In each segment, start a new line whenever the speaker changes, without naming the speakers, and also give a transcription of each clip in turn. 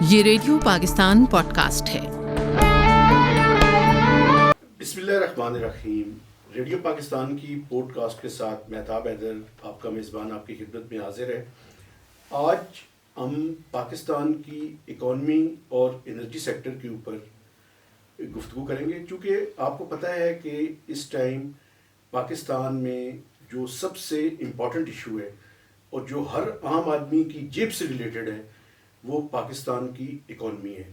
یہ radio Pakistan podcast ہے۔
بسم اللہ الرحمن الرحیم۔ ریڈیو پاکستان کی پوڈ کاسٹ کے ساتھ مہتاب حیدر آپ کا میزبان آپ کی خدمت میں حاضر ہے۔ آج ہم پاکستان کی اکانومی اور انرجی سیکٹر کے اوپر گفتگو کریں گے، چونکہ آپ کو پتہ ہے کہ اس ٹائم پاکستان میں جو سب سے امپورٹنٹ ایشو ہے اور جو ہر عام آدمی کی جیب سے ریلیٹڈ ہے وہ پاکستان کی اکانومی ہے۔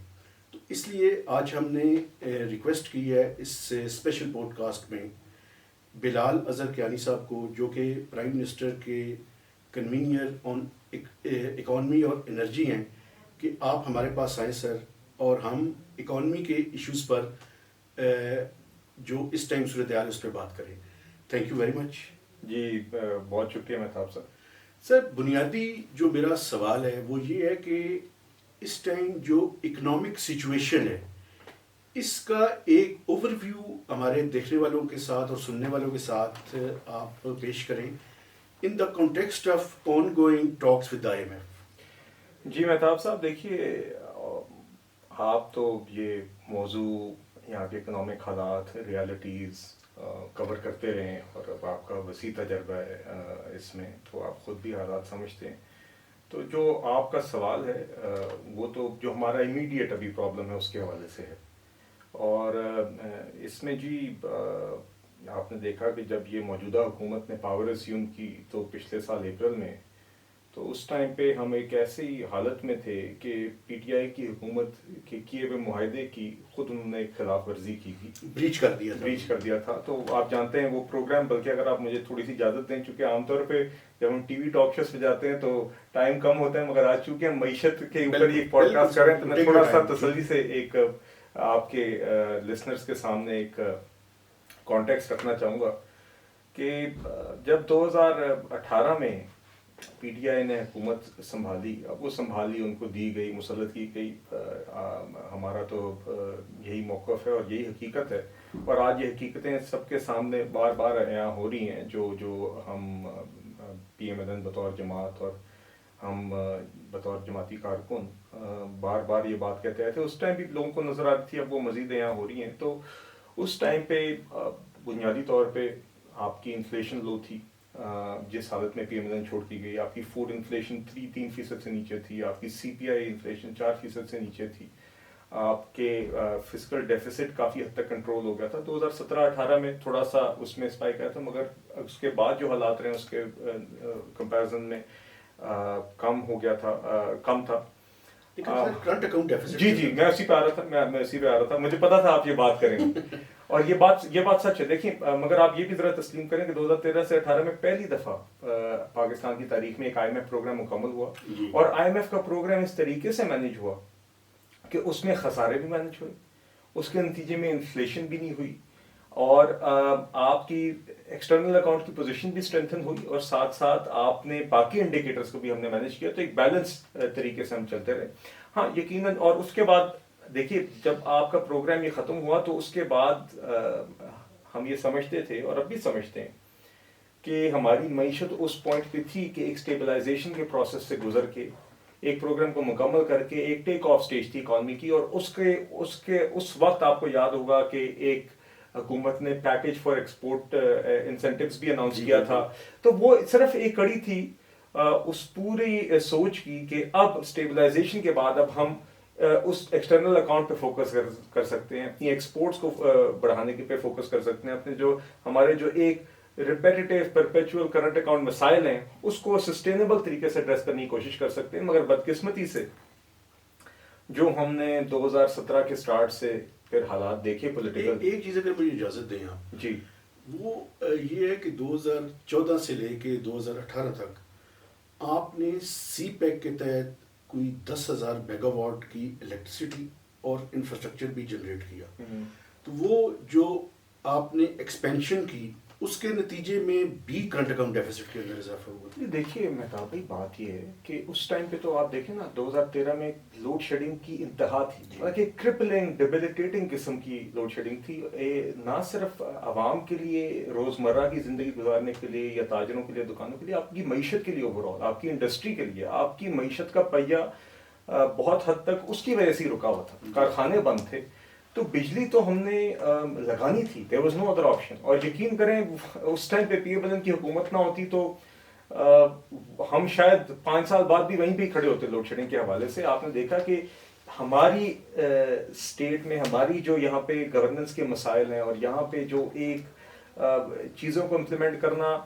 تو اس لیے آج ہم نے ریکویسٹ کی ہے اس اسپیشل پوڈ کاسٹ میں بلال اظہر کیانی صاحب کو، جو کہ پرائم منسٹر کے کنوینئر آن اکانومی اور انرجی ہیں، کہ آپ ہمارے پاس آئیں سر، اور ہم اکانومی کے ایشوز پر جو اس ٹائم صورتحال ہے اس پہ بات کریں۔ Thank you very much.
جی بہت شکریہ مہتاب صاحب۔
سر، بنیادی جو میرا سوال ہے وہ یہ ہے کہ اس ٹائم جو اکنامک سچویشن ہے اس کا ایک اوور ویو ہمارے دیکھنے والوں کے ساتھ اور سننے والوں کے ساتھ آپ پیش کریں in the context of ongoing talks with I M F.
جی مہتاب صاحب، دیکھیے آپ تو یہ موضوع یہاں کے اکنامک حالات، ریالٹیز کور کرتے رہے ہیں، اور اب آپ کا وسیع تجربہ ہے اس میں، تو آپ خود بھی حالات سمجھتے ہیں۔ تو جو آپ کا سوال ہے وہ تو جو ہمارا امیڈیٹ ابھی پرابلم ہے اس کے حوالے سے ہے، اور اس میں جی آپ نے دیکھا کہ جب یہ موجودہ حکومت نے پاور اسیوم کی تو پچھلے سال اپریل میں، تو اس ٹائم پہ ہم ایک ایسی حالت میں تھے کہ پی ٹی آئی کی حکومت کے کیے ہوئے معاہدے کی خود انہوں نے ایک خلاف ورزی کی تھی، بریچ کر دیا تھا۔ تو آپ جانتے ہیں وہ پروگرام، بلکہ اگر آپ مجھے تھوڑی سی اجازت دیں، چونکہ عام طور پہ جب ہم ٹی وی ٹاک شوز پہ جاتے ہیں تو ٹائم کم ہوتا ہے، مگر آج چونکہ ہم معیشت کے اوپر یہ پوڈ کاسٹ کر رہے ہیں تو میں تھوڑا سا تسلی سے ایک آپ کے لسنرز کے سامنے ایک کانٹیکسٹ رکھنا چاہوں گا کہ جب 2018 میں پی ٹی آئی نے حکومت سنبھالی، اب وہ سنبھالی ان کو دی گئی، مسلط کی گئی، ہمارا تو یہی موقف ہے اور یہی حقیقت ہے، اور آج یہ حقیقتیں سب کے سامنے بار بار عیاں ہو رہی ہیں، جو ہم پی ایم ایل این بطور جماعت اور ہم بطور جماعتی کارکن بار بار یہ بات کہتے تھے۔ اس ٹائم بھی لوگوں کو نظر آتی تھی، اب وہ مزید عیاں ہو رہی ہیں۔ تو اس ٹائم پہ بنیادی طور پہ آپ کی انفلیشن لو تھی، جس حالت میں پی ایم ایل این چھوڑ کی گئی، آپ کی فوڈ انفلیشن 3% سے نیچے تھی، آپ کی سی پی آئی انفلیشن 4% سے نیچے تھی، آپ کے فسکل ڈیفیسٹ کافی حد تک کنٹرول ہو گیا تھا۔ 2017-18 میں تھوڑا سا اس میں اسپائک آیا تھا، مگر اس کے بعد جو حالات رہے اس کے کمپیرزن میں کم ہو گیا تھا، کم تھا۔ جی میں اسی پہ آ رہا تھا، مجھے پتا تھا آپ یہ بات کریں گے، اور یہ بات سچ ہے۔ دیکھیں، مگر آپ یہ بھی ذرا تسلیم کریں کہ 2013 سے 18 میں پہلی دفعہ پاکستان کی تاریخ میں ایک آئی ایم ایف پروگرام مکمل ہوا، اور آئی ایم ایف کا پروگرام اس طریقے سے مینیج ہوا کہ اس میں خسارے بھی مینیج ہوئے، اس کے نتیجے میں انفلیشن بھی نہیں ہوئی، اور آپ کی ایکسٹرنل اکاؤنٹ کی پوزیشن بھی اسٹرینتھن ہوئی، اور ساتھ ساتھ آپ نے باقی انڈیکیٹرز کو بھی ہم نے مینیج کیا، تو ایک بیلنس طریقے سے ہم چلتے رہے۔ ہاں یقیناً، اور اس کے بعد دیکھیے جب آپ کا پروگرام یہ ختم ہوا تو اس کے بعد ہم یہ سمجھتے تھے، اور اب بھی سمجھتے ہیں، کہ ہماری معیشت اس پوائنٹ پہ تھی کہ ایک اسٹیبلائزیشن کے پروسیس سے گزر کے ایک پروگرام کو مکمل کر کے ایک ٹیک آف سٹیج تھی اکانومی کی، اور اس وقت آپ کو یاد ہوگا کہ ایک حکومت نے پیکیج فار ایکسپورٹ انسینٹیوز بھی اناؤنس کیا تھا۔ تو وہ صرف ایک کڑی تھی اس پوری سوچ کی کہ اب اسٹیبلائزیشن کے بعد اب ہم اس ایکسٹرنل اکاؤنٹ پہ فوکس کر سکتے ہیں، اپنی ایکسپورٹس کو بڑھانے کے پہ فوکس کر سکتے ہیں، اپنے ہمارے جو ایک ریپیٹیٹیو پرپیچول کرنٹ اکاؤنٹ مسائل ہیں اس کو سسٹینیبل طریقے سے ایڈریس کرنے کی کوشش کر سکتے ہیں۔ مگر بدقسمتی سے جو ہم نے 2017 کے سٹارٹ سے پھر حالات دیکھے پولیٹیکل،
ایک چیز اگر مجھے اجازت دیں آپ،
جی،
وہ یہ ہے کہ 2014 سے لے کے 2018 تک آپ نے سی پیک کے تحت کوئی 10,000 میگا واٹ کی الیکٹریسٹی اور انفراسٹرکچر بھی جنریٹ کیا، تو وہ جو آپ نے ایکسپینشن کی اس کے نتیجے میں بھی کرنٹ اکاؤنٹ ڈیفیسٹ کے اندر اضافہ ہوا۔
دیکھیے مہتاب بھائی، بات یہ ہے کہ اس ٹائم پہ تو آپ دیکھیں نا، 2013 میں لوڈ شیڈنگ کی انتہا تھی، کہ کرپلنگ ڈیبلیٹیٹنگ قسم کی لوڈ شیڈنگ تھی، نہ صرف عوام کے لیے روزمرہ کی زندگی گزارنے کے لیے یا تاجروں کے لیے، دکانوں کے لیے، آپ کی معیشت کے لیے، اوور آل آپ کی انڈسٹری کے لیے، آپ کی معیشت کا پہیہ بہت حد تک اس کی وجہ سے ہی رکا ہوا تھا. کارخانے بند تھے تو بجلی تو ہم نے لگانی تھی, there was no other option. اور یقین کریں اس ٹائم پہ پی ایم کی حکومت نہ ہوتی تو ہم شاید 5 سال بعد بھی وہیں پہ کھڑے ہوتے لوڈ شیڈنگ کے حوالے سے. آپ نے دیکھا کہ ہماری اسٹیٹ میں ہماری جو یہاں پہ گورننس کے مسائل ہیں اور یہاں پہ جو ایک چیزوں کو امپلیمنٹ کرنا,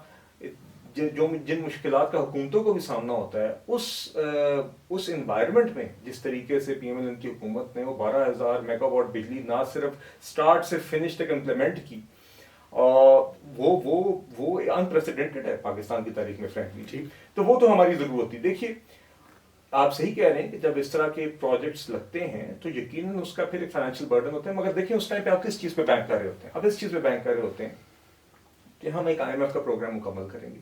جن مشکلات کا حکومتوں کو بھی سامنا ہوتا ہے, اس انوائرمنٹ میں جس طریقے سے پی ایم ایل این کی حکومت نے وہ 12,000 میگا واٹ بجلی نہ صرف سٹارٹ سے فنش تک امپلیمنٹ کی, اور وہ انپریسیڈنٹڈ ہے پاکستان کی تاریخ میں فرینکلی. تو وہ تو ہماری ضرورت تھی. دیکھیے آپ صحیح کہہ رہے ہیں کہ جب اس طرح کے پروجیکٹس لگتے ہیں تو یقیناً اس کا پھر ایک فائنینشیل برڈن ہوتا ہے, مگر دیکھیں اس ٹائم پہ آپ کس چیز پہ بینک کر رہے ہوتے ہیں؟ آپ اس چیز پہ بینک کر رہے ہوتے ہیں کہ ہم ایک IMF کا پروگرام مکمل کریں گے,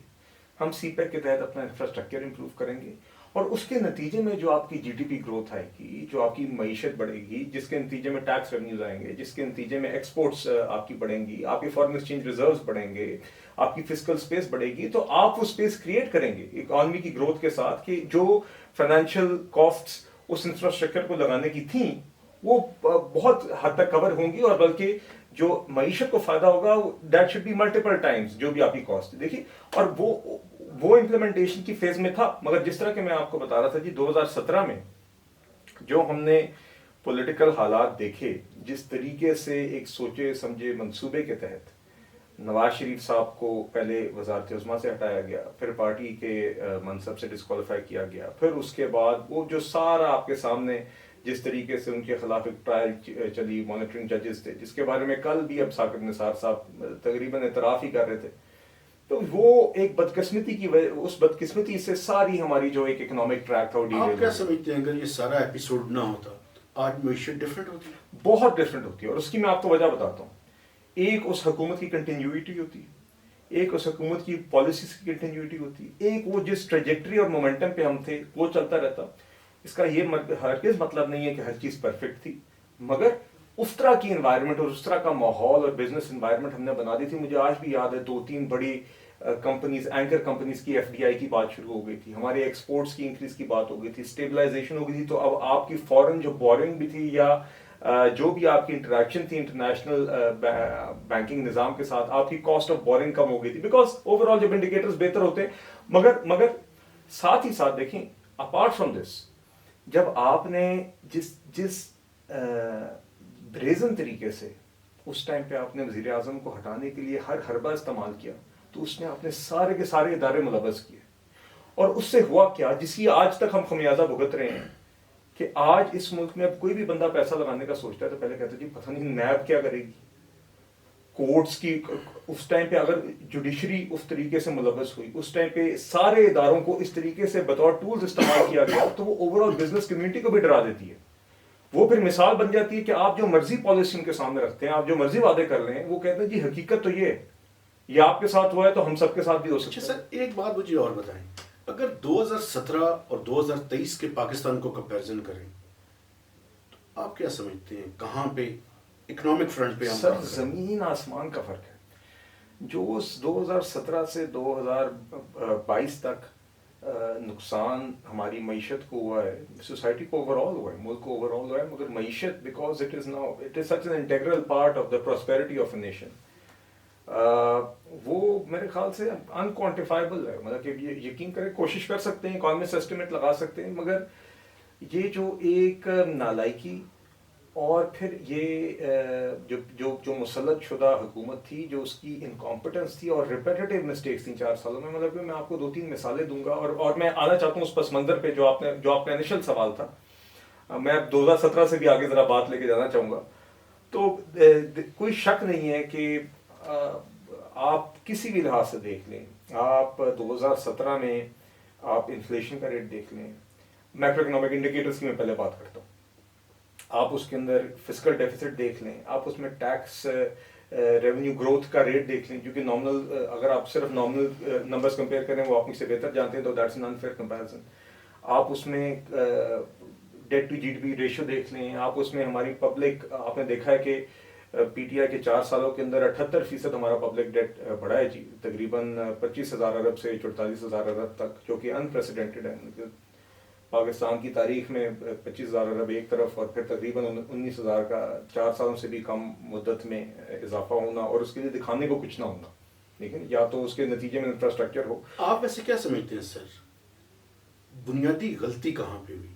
ہم سی پیک کے تحت اپنا انفراسٹرکچر امپروو کریں گے, اور اس کے نتیجے میں جو آپ کی جی ڈی پی گروتھ آئے گی, جو آپ کی معیشت بڑھے گی, جس کے نتیجے میں ٹیکس ریونیوز آئیں گے, جس کے نتیجے میں ایکسپورٹس آپ کی بڑھیں گی, آپ کے فارن ایکسچینج ریزروز بڑھیں گے, آپ کی فسکل سپیس بڑھے گی, تو آپ وہ سپیس کریٹ کریں گے اکانومی کی گروتھ کے ساتھ کہ جو فائنینشیل کاسٹس اس انفراسٹرکچر کو لگانے کی تھیں وہ بہت حد تک کور ہوں گی, اور بلکہ جو معیشت کو فائدہ ہوگا that should be multiple times جو بھی آپ کی کاسٹ. دیکھیے اور وہ امپلیمنٹیشن کی فیز میں تھا, مگر جس طرح کہ میں آپ کو بتا رہا تھا جی 2017 میں جو ہم نے پولیٹیکل حالات دیکھے, جس طریقے سے ایک سوچے سمجھے منصوبے کے تحت نواز شریف صاحب کو پہلے وزارت عظمیٰ سے ہٹایا گیا, پھر پارٹی کے منصب سے ڈسکوالیفائی کیا گیا, پھر اس کے بعد وہ جو سارا آپ کے سامنے جس طریقے سے ان کے خلاف ایک ٹرائل چلی, مانیٹرنگ ججز تھے جس کے بارے میں کل بھی اب ثاقب نثار صاحب تقریباً اعتراف ہی کر رہے تھے, تو وہ ایک بدقسمتی کی وجہ, اس بدقسمتی سے ساری ہماری جو ایک اکنامک ٹریک تھا وہ ڈیریل.
آپ کیا سمجھتے ہیں اگر یہ سارا ایپیسوڈ نہ ہوتا آج معیشت ڈفرینٹ ہوتی؟
بہت ڈفرینٹ ہوتی ہے, اور اس کی میں آپ کو وجہ بتاتا ہوں. ایک اس حکومت کی کنٹینیوٹی ہوتی, ایک اس حکومت کی پالیسیز کی کنٹینیوٹی ہوتی, ایک وہ جس ٹریجیکٹری اور مومنٹم پہ ہم تھے وہ چلتا رہتا. اس کا یہ ہرگز مطلب نہیں ہے کہ ہر چیز پرفیکٹ تھی, مگر اس طرح کی انوائرمنٹ اور اس طرح کا ماحول اور بزنس انوائرمنٹ ہم نے بنا دی تھی. مجھے آج بھی یاد ہے 2-3 بڑی کمپنیز, اینکر کمپنیز کی FDI کی بات شروع ہو گئی تھی, ہمارے ایکسپورٹس کی انکریز کی بات ہو گئی تھی, اسٹیبلائزیشن ہو گئی تھی. تو اب آپ کی فورن جو بورنگ بھی تھی یا جو بھی آپ کی انٹریکشن تھی انٹرنیشنل بینکنگ نظام کے ساتھ, آپ کی کاسٹ آف بورنگ کم ہو گئی تھی, بیکاز اوور آل جب انڈیکیٹرز بہتر ہوتے ہیں. مگر ساتھ ہی ساتھ دیکھیں اپارٹ فرام دس, جب آپ نے جس بریزن طریقے سے اس ٹائم پہ آپ نے وزیر اعظم کو ہٹانے کے لیے ہر حربہ استعمال کیا, تو اس نے اپنے سارے کے سارے ادارے ملوث کیے, اور اس سے ہوا کیا جس کی آج تک ہم خمیازہ بھگت رہے ہیں کہ آج اس ملک میں اب کوئی بھی بندہ پیسہ لگانے کا سوچتا ہے تو پہلے کہتا ہے جی پتہ نہیں نیب کیا کرے گی, کورٹس کی اس ٹائم پہ اگر جوڈیشری اس طریقے سے ملوث ہوئی, اس ٹائم پہ سارے اداروں کو اس طریقے سے بطور ٹولز استعمال کیا گیا, تو وہ اوور آل بزنس کمیونٹی کو بھی ڈرا دیتی ہے. وہ پھر مثال بن جاتی ہے کہ آپ جو مرضی پالیسی ان کے سامنے رکھتے ہیں, آپ جو مرضی وعدے کر رہے ہیں, وہ کہتے ہیں جی حقیقت تو یہ ہے, یہ آپ کے ساتھ ہوا ہے تو ہم سب کے ساتھ بھی ہو سکتا ہے.
سر ایک بات مجھے اور بتائیں, اگر 2017 اور 2023 کے پاکستان کو کمپیریزن کریں تو آپ کیا سمجھتے ہیں کہاں پہ اکنامک فرنٹ پہ ہم
سر زمین آسمان کا فرق ہے. جو 2017 سے 2022 تک نقصان ہماری معیشت کو ہوا ہے, سوسائٹی کو اوور آل ہوا ہے, ملک کو اوور آل ہوا ہے, مگر معیشت because it is such an integral part of the prosperity of a nation, وہ میرے خیال سے انکوانٹیفائبل ہے. مطلب کہ یہ یقین کریں, کوشش کر سکتے ہیں, اکانومسٹ ایسٹیمیٹ لگا سکتے ہیں, مگر یہ جو ایک نالائکی اور پھر یہ جو مسلط شدہ حکومت تھی, جو اس کی انکمپٹنس تھی اور ریپیٹیٹیو مسٹیکس تھیں 4 سالوں میں, مطلب کہ میں آپ کو 2-3 مثالیں دوں گا, اور میں آنا چاہتا ہوں اس پس منظر پہ جو آپ کا انیشل سوال تھا. میں 2017 سے بھی آگے ذرا بات لے کے جانا چاہوں گا. تو کوئی شک نہیں ہے کہ آپ کسی بھی لحاظ سے دیکھ لیں, آپ 2017 میں آپ انفلیشن کا ریٹ دیکھ لیں, میکرو اکنامک انڈیکیٹرز کی میں پہلے بات کرتا ہوں, آپ اس کے اندر فسکل ڈیفیسٹ دیکھ لیں, آپ اس میں ٹیکس ریونیو گروتھ کا ریٹ دیکھ لیں, کیونکہ نارمل اگر آپ صرف نارمل نمبرز کمپیئر کریں وہ آپ مجھ سے بہتر جانتے ہیں, تو دیٹس این انفیئر کمپیریزن. آپ اس میں debt to G D P ratio دیکھ لیں, آپ اس میں ہماری پبلک, آپ نے دیکھا ہے کہ پی ٹی آئی کے 4 سالوں کے اندر 78% ہمارا پبلک ڈیٹ بڑھا ہے جی, تقریباً 25,000 ارب سے 44,000 ارب تک, جو کہ انپریسیڈنٹڈ ہے. پاکستان کی تاریخ میں 25,000 ارب ایک طرف اور پھر تقریباً 19,000 کا 4 سالوں سے بھی کم مدت میں اضافہ ہونا اور اس کے لیے دکھانے کو کچھ نہ ہونا، لیکن یا تو اس کے نتیجے میں انفراسٹرکچر ہو.
آپ ویسے کیا سمجھتے ہیں سر، بنیادی غلطی کہاں پہ ہوئی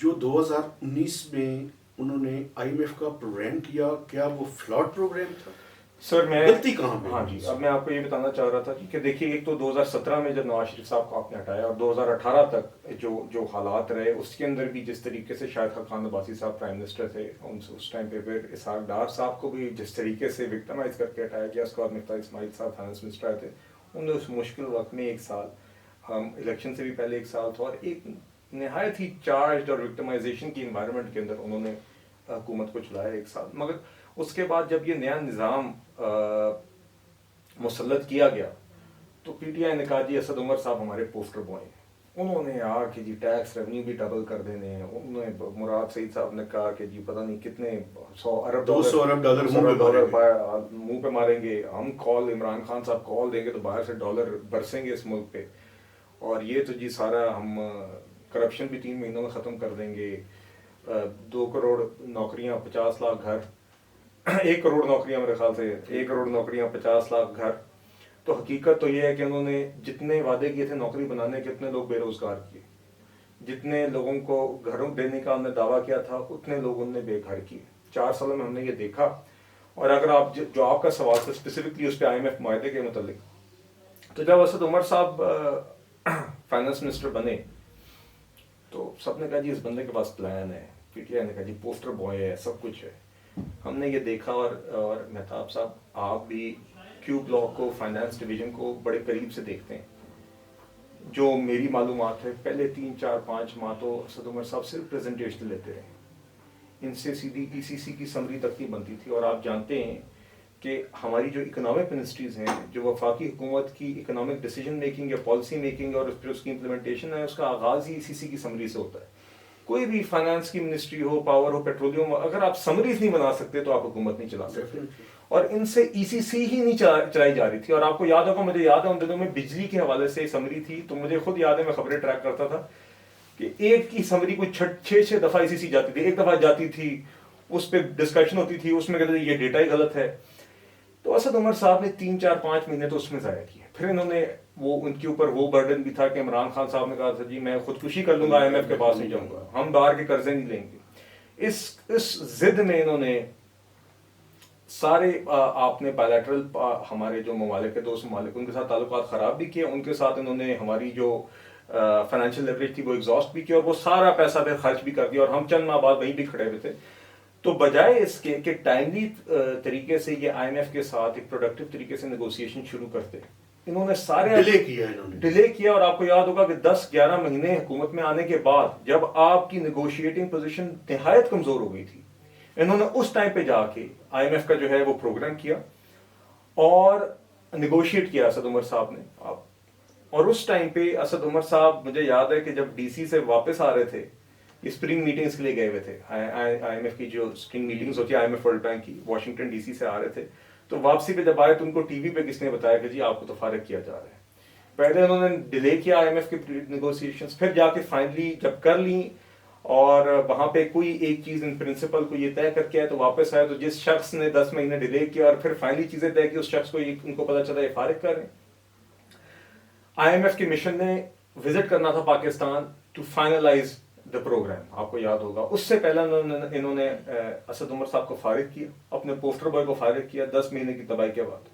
جو 2019 میں انہوں نے آئی ایم ایف کا پروگرام کیا؟ کیا وہ فلاٹ پروگرام تھا؟
سر میں
غلطی کہاں پہ؟
ہاں جی، اب میں آپ کو یہ بتانا چاہ رہا تھا کہ دیکھیے ایک تو 2017 میں جب نواز شریف صاحب کو آپ نے ہٹایا اور 2018 تک جو حالات رہے اس کے اندر بھی جس طریقے سے شاہد خاقان عباسی صاحب پرائم منسٹر تھے، اس ٹائم پہ پھر اسحاق ڈار صاحب کو بھی جس طریقے سے وکٹمائز کر کے ہٹایا گیا، اس کے بعد مفتاح اسماعیل صاحب فائنانس منسٹر آئے تھے. انہوں نے اس مشکل وقت میں ایک سال، ہم الیکشن سے بھی پہلے ایک سال تھا اور ایک نہایت ہی چارجڈ اور وکٹمائزیشن کی انوائرمنٹ کے اندر انہوں نے حکومت کو چلایا ایک سال. مگر اس کے بعد جب یہ نیا نظام مسلط کیا گیا تو پی ٹی آئی نے کہا جی اسد عمر صاحب ہمارے پوسٹر بوائے ہیں. انہوں نے آ کے جی ٹیکس ریونیو بھی ڈبل کر دینے ہیں. انہوں نے مراد سعید صاحب نے کہا کہ جی پتہ نہیں کتنے 200 ارب ڈالر منہ پہ ماریں گے ہم. کال عمران خان صاحب کال دیں گے تو باہر سے ڈالر برسیں گے اس ملک پہ. اور یہ تو جی سارا ہم کرپشن بھی 3 مہینوں میں ختم کر دیں گے. 2 کروڑ نوکریاں، 50 لاکھ گھر. 1 کروڑ نوکریاں میرے خیال سے 1 کروڑ نوکریاں، 50 لاکھ گھر. تو حقیقت تو یہ ہے کہ انہوں نے جتنے وعدے کیے تھے نوکری بنانے کے اتنے لوگ بے روزگار کیے. جتنے لوگوں کو گھروں دینے کا انہوں نے دعویٰ کیا تھا اتنے لوگ انہوں نے بے گھر کیے. 4 سالوں میں ہم نے یہ دیکھا. اور اگر آپ جو آپ کا سوال تھا اسپیسیفکلی اس پہ آئی ایم ایف معاہدے کے متعلق، تو جب اسد عمر صاحب فائنانس منسٹر بنے تو سب نے کہا جی اس بندے کے پاس پلان ہے. پی ٹی آئی نے کہا جی پوسٹر بوائے ہے، سب کچھ ہے. ہم نے یہ دیکھا اور مہتاب صاحب آپ بھی کیو بلاک کو، فائنانس ڈویژن کو بڑے قریب سے دیکھتے ہیں. جو میری معلومات ہے پہلے 3 4 5 ماہ تو اسد عمر صاحب صرف پریزنٹیشن لیتے رہے. ان سے سیدھی ای سی سی کی سمری تک نہیں بنتی تھی. اور آپ جانتے ہیں کہ ہماری جو اکنامک منسٹریز ہیں، جو وفاقی حکومت کی اکنامک ڈیسیجن میکنگ یا پالیسی میکنگ اور پھر اس کی امپلیمنٹیشن ہے، اس کا آغاز ہی ای سی سی کی سمری سے ہوتا ہے. کوئی بھی فائنانس کی منسٹری ہو، پاور ہو، پیٹرولیم ہو، اگر آپ سمریز نہیں بنا سکتے تو آپ حکومت نہیں چلا سکتے. اور ان سے ای سی سی ہی نہیں چلائی جا رہی تھی. اور آپ کو یاد ہوگا، مجھے یاد ہے ان دنوں میں بجلی کے حوالے سے سمری تھی تو مجھے خود یاد ہے میں خبریں ٹریک کرتا تھا کہ ایک کی سمری کوئی 6 دفعہ ای سی سی جاتی تھی. ایک دفعہ جاتی تھی، اس پہ ڈسکشن ہوتی تھی، اس میں کہتے تھے یہ ڈیٹا ہی غلط ہے. تو اسد عمر صاحب نے 3 4 5 مہینے تو اس میں ضائع کیے. پھر انہوں نے ان کے اوپر وہ برڈن بھی تھا کہ عمران خان صاحب نے کہا تھا جی میں خودکشی کر لوں گا، آئی ایم ایف کے پاس نہیں جاؤں گا، ہم باہر کے قرضے نہیں لیں گے. اس ضد میں انہوں نے سارے آپ نے بائیلیٹرل ہمارے جو ممالک کے 2 ممالک ان کے ساتھ تعلقات خراب بھی کیے. ان کے ساتھ انہوں نے ہماری جو فائنینشیل لیوریج تھی وہ ایگزاسٹ بھی کیا اور وہ سارا پیسہ پھر خرچ بھی کر دیا. اور ہم چند ماہ بعد وہیں بھی کھڑے ہوئے تھے. تو بجائے اس کے کہ ٹائملی طریقے سے یہ آئی ایم ایف کے ساتھ ایک پروڈکٹیو طریقے سے نیگوسیشن شروع کرتے، انہوں نے سارے ڈیلے کیا. اور آپ کو یاد ہوگا کہ 10 11 مہینے حکومت میں آنے کے بعد جب آپ کی نیگوشیٹنگ پوزیشن نہایت کمزور ہو گئی تھی، انہوں نے اس ٹائم پہ جا کے آئی ایم ایف کا جو ہے وہ پروگرام کیا اور نیگوشیٹ کیا اسد عمر صاحب نے. اور اس ٹائم پہ اسد عمر صاحب مجھے یاد ہے کہ جب ڈی سی سے واپس آ رہے تھے، اسپرنگ میٹنگز کے لیے گئے ہوئے تھے، آئی ایم ایف کی جو اسپرنگ میٹنگز ہوتی ہے I M F world bank کی، واشنگٹن ڈی سی سے آ رہے تھے. تو واپسی پہ جب آئے تو ان کو ٹی وی پہ کس نے بتایا کہ جی آپ کو تو فارغ کیا جا رہا ہے. پہلے انہوں نے ڈیلے کیا آئی ایم ایف کی نیگوسیشنز، پھر جا کے فائنلی جب کر لیں اور وہاں پہ کوئی ایک چیز ان پرنسپل کو یہ طے کر کے آئے تو واپس آئے. تو جس شخص نے 10 مہینے ڈیلے کیا اور پھر فائنلی چیزیں طے کی، اس شخص کو ان کو پتا چلا یہ فارغ کر رہے ہیں. آئی ایم ایف کے مشن نے وزٹ کرنا تھا Pakistan to finalise the programme, آپ کو یاد ہوگا. اس سے پہلے انہوں نے اسد عمر صاحب کو فارغ کیا، اپنے پوسٹر بوائے کو فارغ کیا 10 مہینے کی تباہی کے بعد.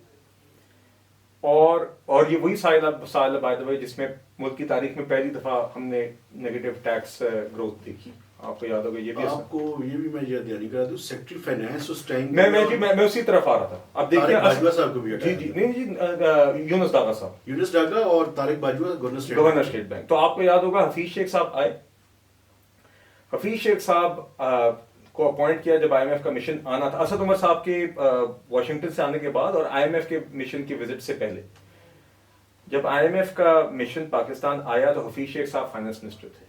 اور یہ وہی سال بائی دا وے جس میں ملک کی تاریخ میں پہلی دفعہ ہم نے نیگیٹو ٹیکس گروتھ دیکھی. آپ کو یاد ہوگا یہ بھی
آپ کو یہ بھی میں یاد دہانی کرا دوں سیکٹری فائنانس اس ٹائم
میں اسی طرف آ رہا تھا. اب دیکھیں
باجوہ صاحب کو بھی
جی نہیں جی یونس ڈاگا صاحب،
یونس ڈاگا اور Tariq Bajwa
governor state bank. تو آپ کو یاد ہوگا حفیظ شیخ صاحب آئے. حفیظ شیخ صاحب کو اپوائنٹ کیا جب آئی ایم ایف کا مشن آنا تھا، اسد عمر صاحب کے واشنگٹن سے آنے کے بعد اور آئی ایم ایف کے مشن کی وزٹ سے پہلے. جب آئی ایم ایف کا مشن پاکستان آیا تو حفیظ شیخ صاحب فائنانس منسٹر تھے.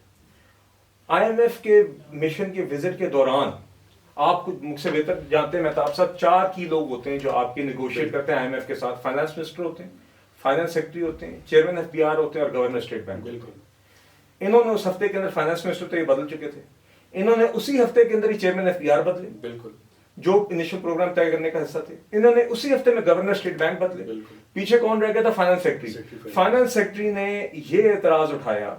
آئی ایم ایف کے مشن کے وزٹ کے دوران آپ مجھ سے بہتر جانتے ہیں مہتاب صاحب 4 کی لوگ ہوتے ہیں جو آپ کی نیگوشیٹ کرتے ہیں آئی ایم ایف کے ساتھ. فائنانس منسٹر ہوتے ہیں، فائنانس سیکرٹری ہوتے ہیں، چیئرمین ایف بی آر ہوتے ہیں اور گورنر اسٹیٹ بینک.
بالکل
انہوں نے اس ہفتے کے اندر فائنانس منسٹر تو یہ بدل چکے تھے, انہوں نے اسی ہفتے کے اندر ہی چیئرمین ایف پی آر بدلے,
بالکل,
جو انیشل پروگرام طے کرنے کا حصہ تھے. انہوں نے اسی ہفتے میں گورنر اسٹیٹ بینک بدلے.
بالکل.
پیچھے کون رہ گیا تھا؟ Finance secretary. فائنانس سیکرٹری نے یہ اعتراض اٹھایا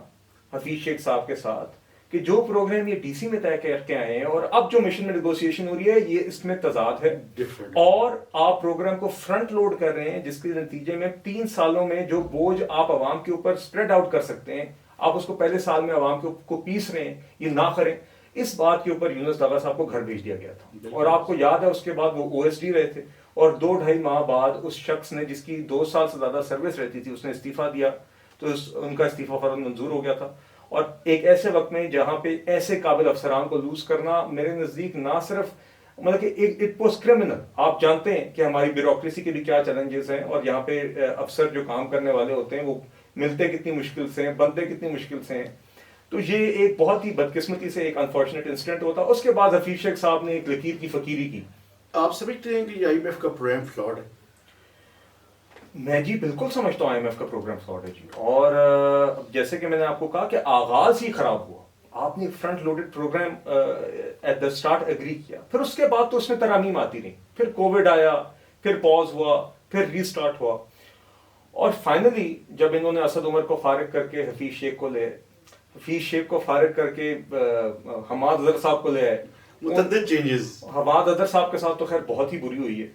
حفیظ شیخ صاحب کے ساتھ کہ جو پروگرام یہ ڈی سی میں طے کر کے آئے ہیں اور اب جو مشن میں نیگوسیشن ہو رہی ہے یہ اس میں تضاد ہے, اور آپ پروگرام کو فرنٹ لوڈ کر رہے ہیں جس کے نتیجے میں 3 سالوں میں جو بوجھ آپ عوام کے اوپر اسپریڈ آؤٹ کر سکتے ہیں آپ اس کو پہلے سال میں عوام کو پیس رہے ہیں, یہ نہ کریں. اس بات کے اوپر یونس ڈاگا صاحب کو گھر بھیج دیا گیا تھا, اور آپ کو یاد ہے اس کے بعد وہ او ایس ڈی رہے تھے, اور 2-2.5 ماہ بعد اس شخص نے, جس کی 2 سال سے زیادہ سروس رہتی تھی, اس نے استعفیٰ دیا, تو ان کا استعفیٰ فوراً منظور ہو گیا تھا. اور ایک ایسے وقت میں جہاں پہ ایسے قابل افسران کو لوز کرنا میرے نزدیک نہ صرف مطلب کہ اٹ واز کرمنل. آپ جانتے ہیں کہ ہماری بیوروکریسی کے بھی کیا چیلنجز ہیں, اور یہاں پہ افسر جو کام کرنے والے ہوتے ہیں وہ ملتے کتنی مشکل سے ہیں, بنتے کتنی مشکل سے ہیں. تو یہ ایک بہت ہی بدقسمتی سے ایک انفارچونیٹ انسیڈنٹ ہوتا. اس کے بعد حفیظ شیخ صاحب نے ایک لکیر کی فقیری کی.
آپ سمجھتے ہیں کہ آئی ایم ایف کا پروگرام فلاڈ ہے؟
میں جی بالکل سمجھتا ہوں آئی ایم ایف کا پروگرام فلاڈ ہے جی, اور جیسے کہ میں نے آپ کو کہا کہ آغاز ہی خراب ہوا. آپ نے front loaded programme at the start agree کیا, پھر اس کے بعد تو اس میں ترامیم آتی رہی, پھر کووڈ آیا, پھر پاز ہوا, پھر ری اسٹارٹ ہوا, اور فائنلی جب انہوں نے اسد عمر کو فارغ کر کے حفیظ شیخ کو لے, حفیظ شیخ کو فارغ کر کے حماد اظہر صاحب کو لے آئے.
متعدد چینجز.
حماد اظہر صاحب کے ساتھ تو خیر بہت ہی بری ہوئی ہے,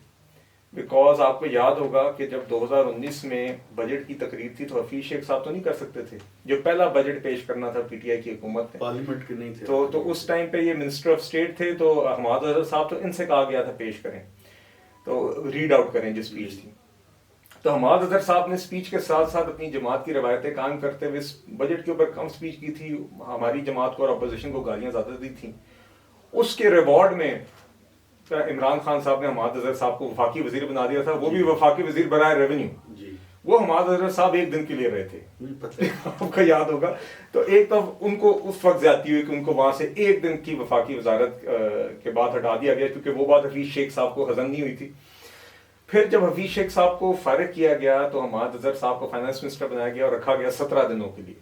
بیکاز آپ کو یاد ہوگا کہ جب 2019 میں بجٹ کی تقریب تھی تو حفیظ شیخ صاحب تو نہیں کر سکتے تھے, جو پہلا بجٹ پیش کرنا تھا پی ٹی آئی کی حکومت نے,
پارلیمنٹ کے نہیں تھے,
تو اس ٹائم پہ یہ منسٹر آف اسٹیٹ تھے, تو حماد اظہر صاحب تو ان سے کہا گیا تھا پیش کریں, تو ریڈ آؤٹ کریں جو اسپیچ تھی. تو حماد اظہر صاحب نے اسپیچ کے ساتھ ساتھ اپنی جماعت کی روایتیں قائم کرتے ہوئے بجٹ کے اوپر کم اسپیچ کی تھی, ہماری جماعت کو اور اپوزیشن کو گالیاں زیادہ دی تھیں. اس کے ریوارڈ میں عمران خان صاحب نے حماد اظہر صاحب کو وفاقی وزیر بنا دیا تھا, وہ بھی وفاقی وزیر برائے ریونیو. وہ حماد اظہر صاحب 1 دن کے لیے رہے تھے, آپ کو یاد ہوگا. تو ایک تو ان کو اس وقت زیادتی ہوئی کہ ان کو وہاں سے 1 دن کی وفاقی وزارت کے بعد ہٹا دیا گیا, کیونکہ وہ بات حفیظ شیخ صاحب کو ہضم نہیں ہوئی تھی. پھر جب حفیظ شیخ صاحب کو فارغ کیا گیا تو حماد اظہر صاحب کو فائنانس منسٹر بنایا گیا اور رکھا گیا 17 دنوں کے لیے,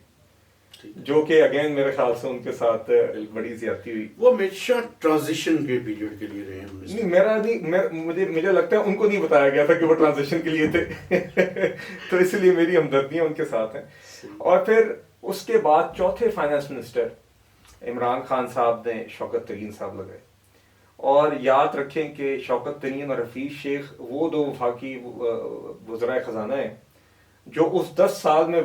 جو کہ اگین میرے خیال سے ان کے ساتھ بڑی زیادتی ہوئی.
وہ ہمیشہ ٹرانزیشن کے پیریڈ کے لیے رہے ہیں.
نہیں, مجھے لگتا ہے ان کو نہیں بتایا گیا تھا کہ وہ ٹرانزیشن کے لیے تھے, تو اس لیے میری ہمدردیاں ان کے ساتھ ہیں. اور پھر اس کے بعد چوتھے فائنانس منسٹر عمران خان صاحب نے شوکت ترین صاحب لگائے, اور یاد رکھیں کہ شوکت ترین اور حفیظ شیخ وہ 2 وفاقی وزرائے خزانہ ہیں جو اس 10 سال میں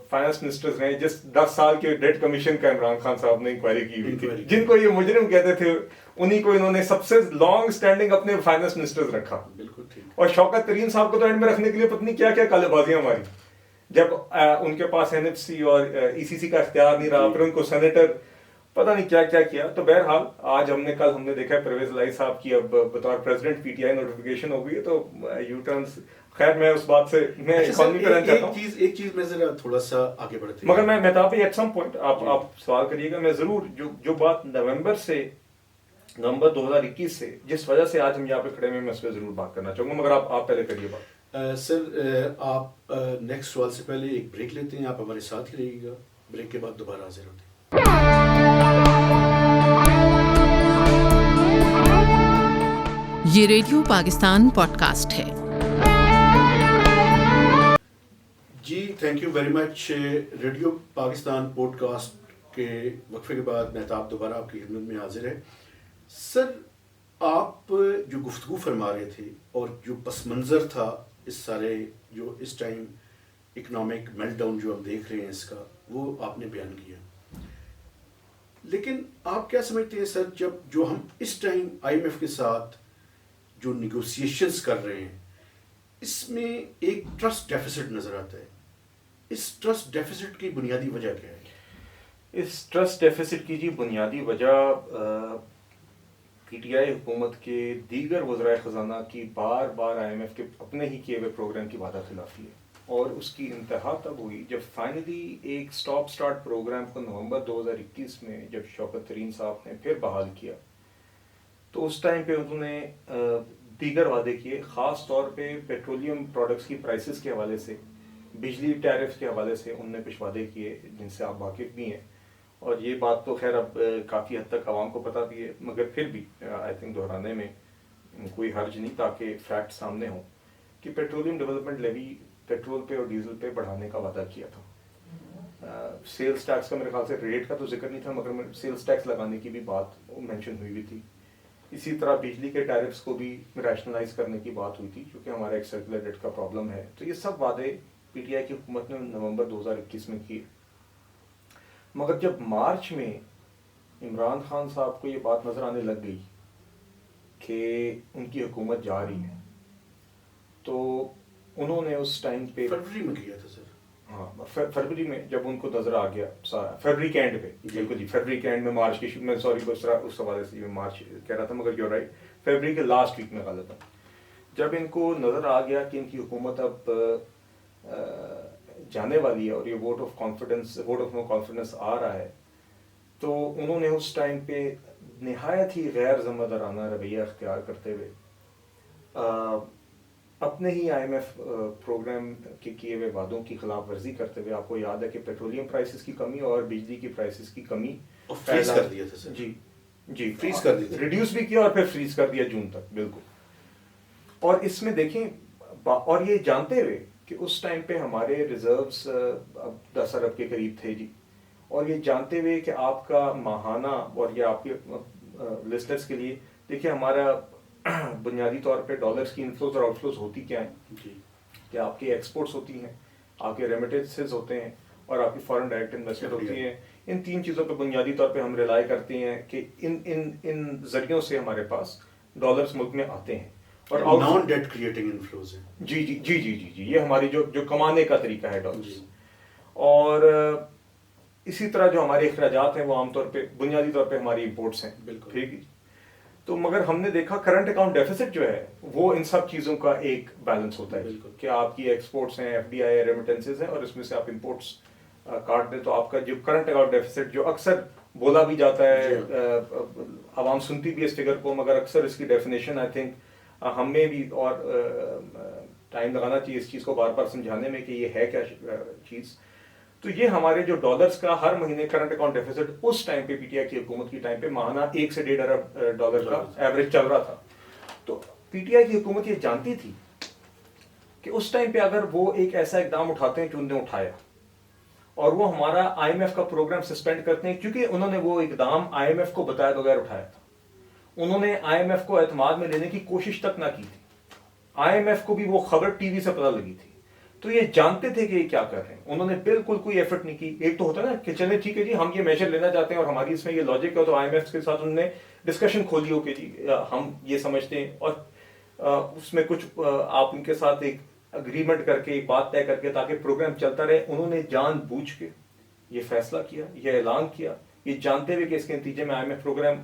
فائنانس منسٹرز رہے, جس 10 سال کے ڈیٹ کمیشن کا عمران خان صاحب نے انکوائری کی ہوئی تھی, جن کو یہ مجرم کہتے تھے انہی کو انہوں نے سب سے لانگ سٹینڈنگ اپنے فائنانس منسٹرز رکھا.
بالکل ٹھیک.
اور شوکت ترین صاحب کو تو اینڈ میں رکھنے کے لیے پتہ نہیں کیا کیا کالے بازیاں ماری, جب ان کے پاس این ایف سی اور ای سی سی کا اختیار نہیں رہا, پھر ان کو سینیٹر پتہ نہیں کیا کیا کیا. تو بہرحال آج کل ہم نے دیکھا ہے پرویز الہی صاحب کی اب بطور president P T I notification ہو گئی ہے, تو یو ٹرنس. خیر میں اس بات سے میں اکانومی پہ رہنا چاہتا ہوں.
ایک چیز میں ذرا تھوڑا سا آگے بڑھتے
مگر میں مہتاب ایٹ سم پوائنٹ آپ سوال کریے گا, میں ضرور جو بات نومبر 2021 سے جس وجہ سے آج ہم یہاں پہ کھڑے ہیں میں اس پہ ضرور بات کرنا چاہوں گا, مگر آپ پہلے کریے بات.
سر آپ نیکسٹ سوال سے پہلے ایک بریک لیتے ہیں, آپ ہمارے ساتھ ہی رہیے گا, بریک کے بعد دوبارہ حاضر ہوتے ہیں.
یہ ریڈیو پاکستان پوڈ کاسٹ ہے.
جی thank you very much. Radio Pakistan podcast کے وقفے کے بعد مہتاب دوبارہ آپ کی خدمت میں حاضر ہے. سر آپ جو گفتگو فرما رہے تھے اور جو پس منظر تھا اس سارے جو اس ٹائم اکنامک میلٹ ڈاؤن جو ہم دیکھ رہے ہیں اس کا, وہ آپ نے بیان کیا. لیکن آپ کیا سمجھتے ہیں سر, جب جو ہم اس ٹائم آئی ایم ایف کے ساتھ جو نیگوسیشنز کر رہے ہیں اس میں ایک ٹرسٹ ڈیفیسٹ نظر آتا ہے, اس ٹرسٹ ڈیفیسٹ کی بنیادی وجہ کیا ہے؟
اس ٹرسٹ ڈیفیسٹ کی جی بنیادی وجہ پی ٹی آئی حکومت کے دیگر وزرائے خزانہ کی بار بار آئی ایم ایف کے اپنے ہی کیے ہوئے پروگرام کی وعدہ خلافی ہے. اور اس کی انتہا تب ہوئی جب فائنلی ایک اسٹاپ اسٹارٹ پروگرام کو نومبر 2021 میں جب شوکت ترین صاحب نے پھر بحال کیا, تو اس ٹائم پہ انہوں نے دیگر وعدے کیے, خاص طور پہ پیٹرولیم پروڈکٹس کی پرائسز کے حوالے سے بجلی ٹیرف کے حوالے سے ان نے کچھ وعدے کیے جن سے آپ واقف بھی ہیں، اور یہ بات تو خیر اب کافی حد تک عوام کو پتہ بھی ہے، مگر پھر بھی آئی تھنک دہرانے میں کوئی حرج نہیں، تاکہ فیکٹ سامنے ہوں کہ پیٹرولیم ڈیولپمنٹ لیوی پیٹرول پہ اور ڈیزل پہ بڑھانے کا وعدہ کیا تھا. سیلز ٹیکس کا میرے خیال سے ریٹ کا تو ذکر نہیں تھا، مگر سیلز ٹیکس لگانے کی بھی بات مینشن ہوئی ہوئی تھی. اسی طرح بجلی کے ٹیرفس کو بھی ریشنلائز کرنے کی بات ہوئی تھی، کیونکہ ہمارا ایک سرکولر ڈیٹ کا پرابلم ہے. تو یہ سب وعدے پی ٹی آئی کی حکومت نے نومبر 2021 میں کیے، مگر جب مارچ میں عمران خان صاحب کو یہ بات نظر آنے لگ گئی کہ ان کی حکومت جا رہی ہے، تو انہوں نے اس ٹائم پہ
فروری میں کیا تھا سر.
ہاں فروری میں جب ان کو نظر آ گیا سارا، فروری کے اینڈ پہ، بالکل جی فروری کے اینڈ میں، مارچ کی میں سوری اس حوالے سے مارچ کہہ رہا تھا، مگر یو رائٹ فروری کے لاسٹ ویک میں غلط ہوں. جب ان کو نظر آ گیا کہ ان کی حکومت اب جانے والی ہے اور یہ ووٹ آف نو کانفیڈنس آ رہا ہے، تو انہوں نے اس ٹائم پہ نہایت ہی غیر ذمہ دارانہ رویہ اختیار کرتے ہوئے اپنے ہی آئی ایم ایف پروگرام کے کیے ہوئے وعدوں کی خلاف ورزی کرتے ہوئے، آپ کو یاد ہے کہ پیٹرولیم پرائسز کی کمی اور بجلی کی پرائسز کی کمی
فریز کر دیا تھا سر.
جی
فریز کر دیا،
ریڈیوس بھی کیا اور پھر فریز کر دیا جون تک، بالکل. اور اس میں دیکھیں، اور یہ جانتے ہوئے کہ اس ٹائم پہ ہمارے ریزروز 10 ارب کے قریب تھے جی، اور یہ جانتے ہوئے کہ آپ کا ماہانہ، اور یہ آپ کے لسٹرز کے لیے دیکھیں ہمارا بنیادی طور پہ ڈالرز کی انفلوز اور آؤٹ فلوز ہوتی کیا ہیں
جی،
کہ آپ کی ایکسپورٹس ہوتی ہیں، آپ کے ریمیٹنسز ہوتے ہیں، اور آپ کی فارن ڈائریکٹ انویسٹمنٹ ہوتی ہیں. ان تین چیزوں پہ بنیادی طور پہ ہم ریلائی کرتے ہیں کہ ان ذریعوں سے ہمارے پاس ڈالرز ملک میں آتے ہیں، اور
نان ڈیٹ کریٹنگ انفلوز ہیں.
جی جی جی جی جی جی یہ ہماری جو کمانے کا طریقہ ہے ڈالرز.
جی.
اور اسی طرح جو ہمارے اخراجات ہیں وہ عام طور پہ بنیادی طور پہ ہماری امپورٹس ہیں.
بالکل.
ٹھیک ہے. تو مگر ہم نے دیکھا کرنٹ اکاؤنٹ ڈیفیسٹ جو ہے وہ ان سب چیزوں کا ایک بیلنس ہوتا ہے کہ آپ کی ایکسپورٹس ہیں، ایف ڈی آئی ریمیٹنسز ہیں، اور اس میں سے آپ امپورٹس کاٹ دیں تو آپ کا جو کرنٹ اکاؤنٹ ڈیفیسٹ جو اکثر بولا بھی جاتا ہے، عوام سنتی بھی اس فگر کو، مگر اکثر اس کی ڈیفینیشن آئی تھنک ہمیں بھی اور ٹائم لگانا چاہیے اس چیز کو بار بار سمجھانے میں کہ یہ ہے کیا چیز. تو یہ ہمارے جو ڈالرز کا ہر مہینے کرنٹ اکاؤنٹ ڈیفیسٹ اس ٹائم پہ پی ٹی آئی کی حکومت کی ٹائم پہ ماہانہ 1 سے 1.5 ارب ڈالر کا ایوریج چل رہا تھا. تو پی ٹی آئی کی حکومت یہ جانتی تھی کہ اس ٹائم پہ اگر وہ ایک ایسا اقدام اٹھاتے ہیں جو انہوں نے اٹھایا، اور وہ ہمارا آئی ایم ایف کا پروگرام سسپینڈ کرتے ہیں، کیونکہ انہوں نے وہ اقدام آئی ایم ایف کو بتائے بغیر اٹھایا تھا. انہوں نے آئی ایم ایف کو اعتماد میں لینے کی کوشش تک نہ کی تھی. آئی ایم ایف کو بھی وہ خبر ٹی وی سے پتہ لگی تھی، تو یہ جانتے تھے کہ یہ کیا کر رہے ہیں. انہوں نے بالکل کوئی ایفرٹ نہیں کی. ایک تو ہوتا ہے نا کہ چلے ٹھیک ہے جی ہم یہ میجر لینا چاہتے ہیں اور ہماری اس میں یہ لاجک ہے، تو آئی ایم ایف کے ساتھ انہوں نے ڈسکشن کھولی ہو کہ جی ہم یہ سمجھتے ہیں، اور اس میں کچھ آپ ان کے ساتھ ایک اگریمنٹ کر کے، ایک بات طے کر کے تاکہ پروگرام چلتا رہے. انہوں نے جان بوجھ کے یہ فیصلہ کیا، یہ اعلان کیا، یہ جانتے ہوئے کہ اس کے نتیجے میں I M F programme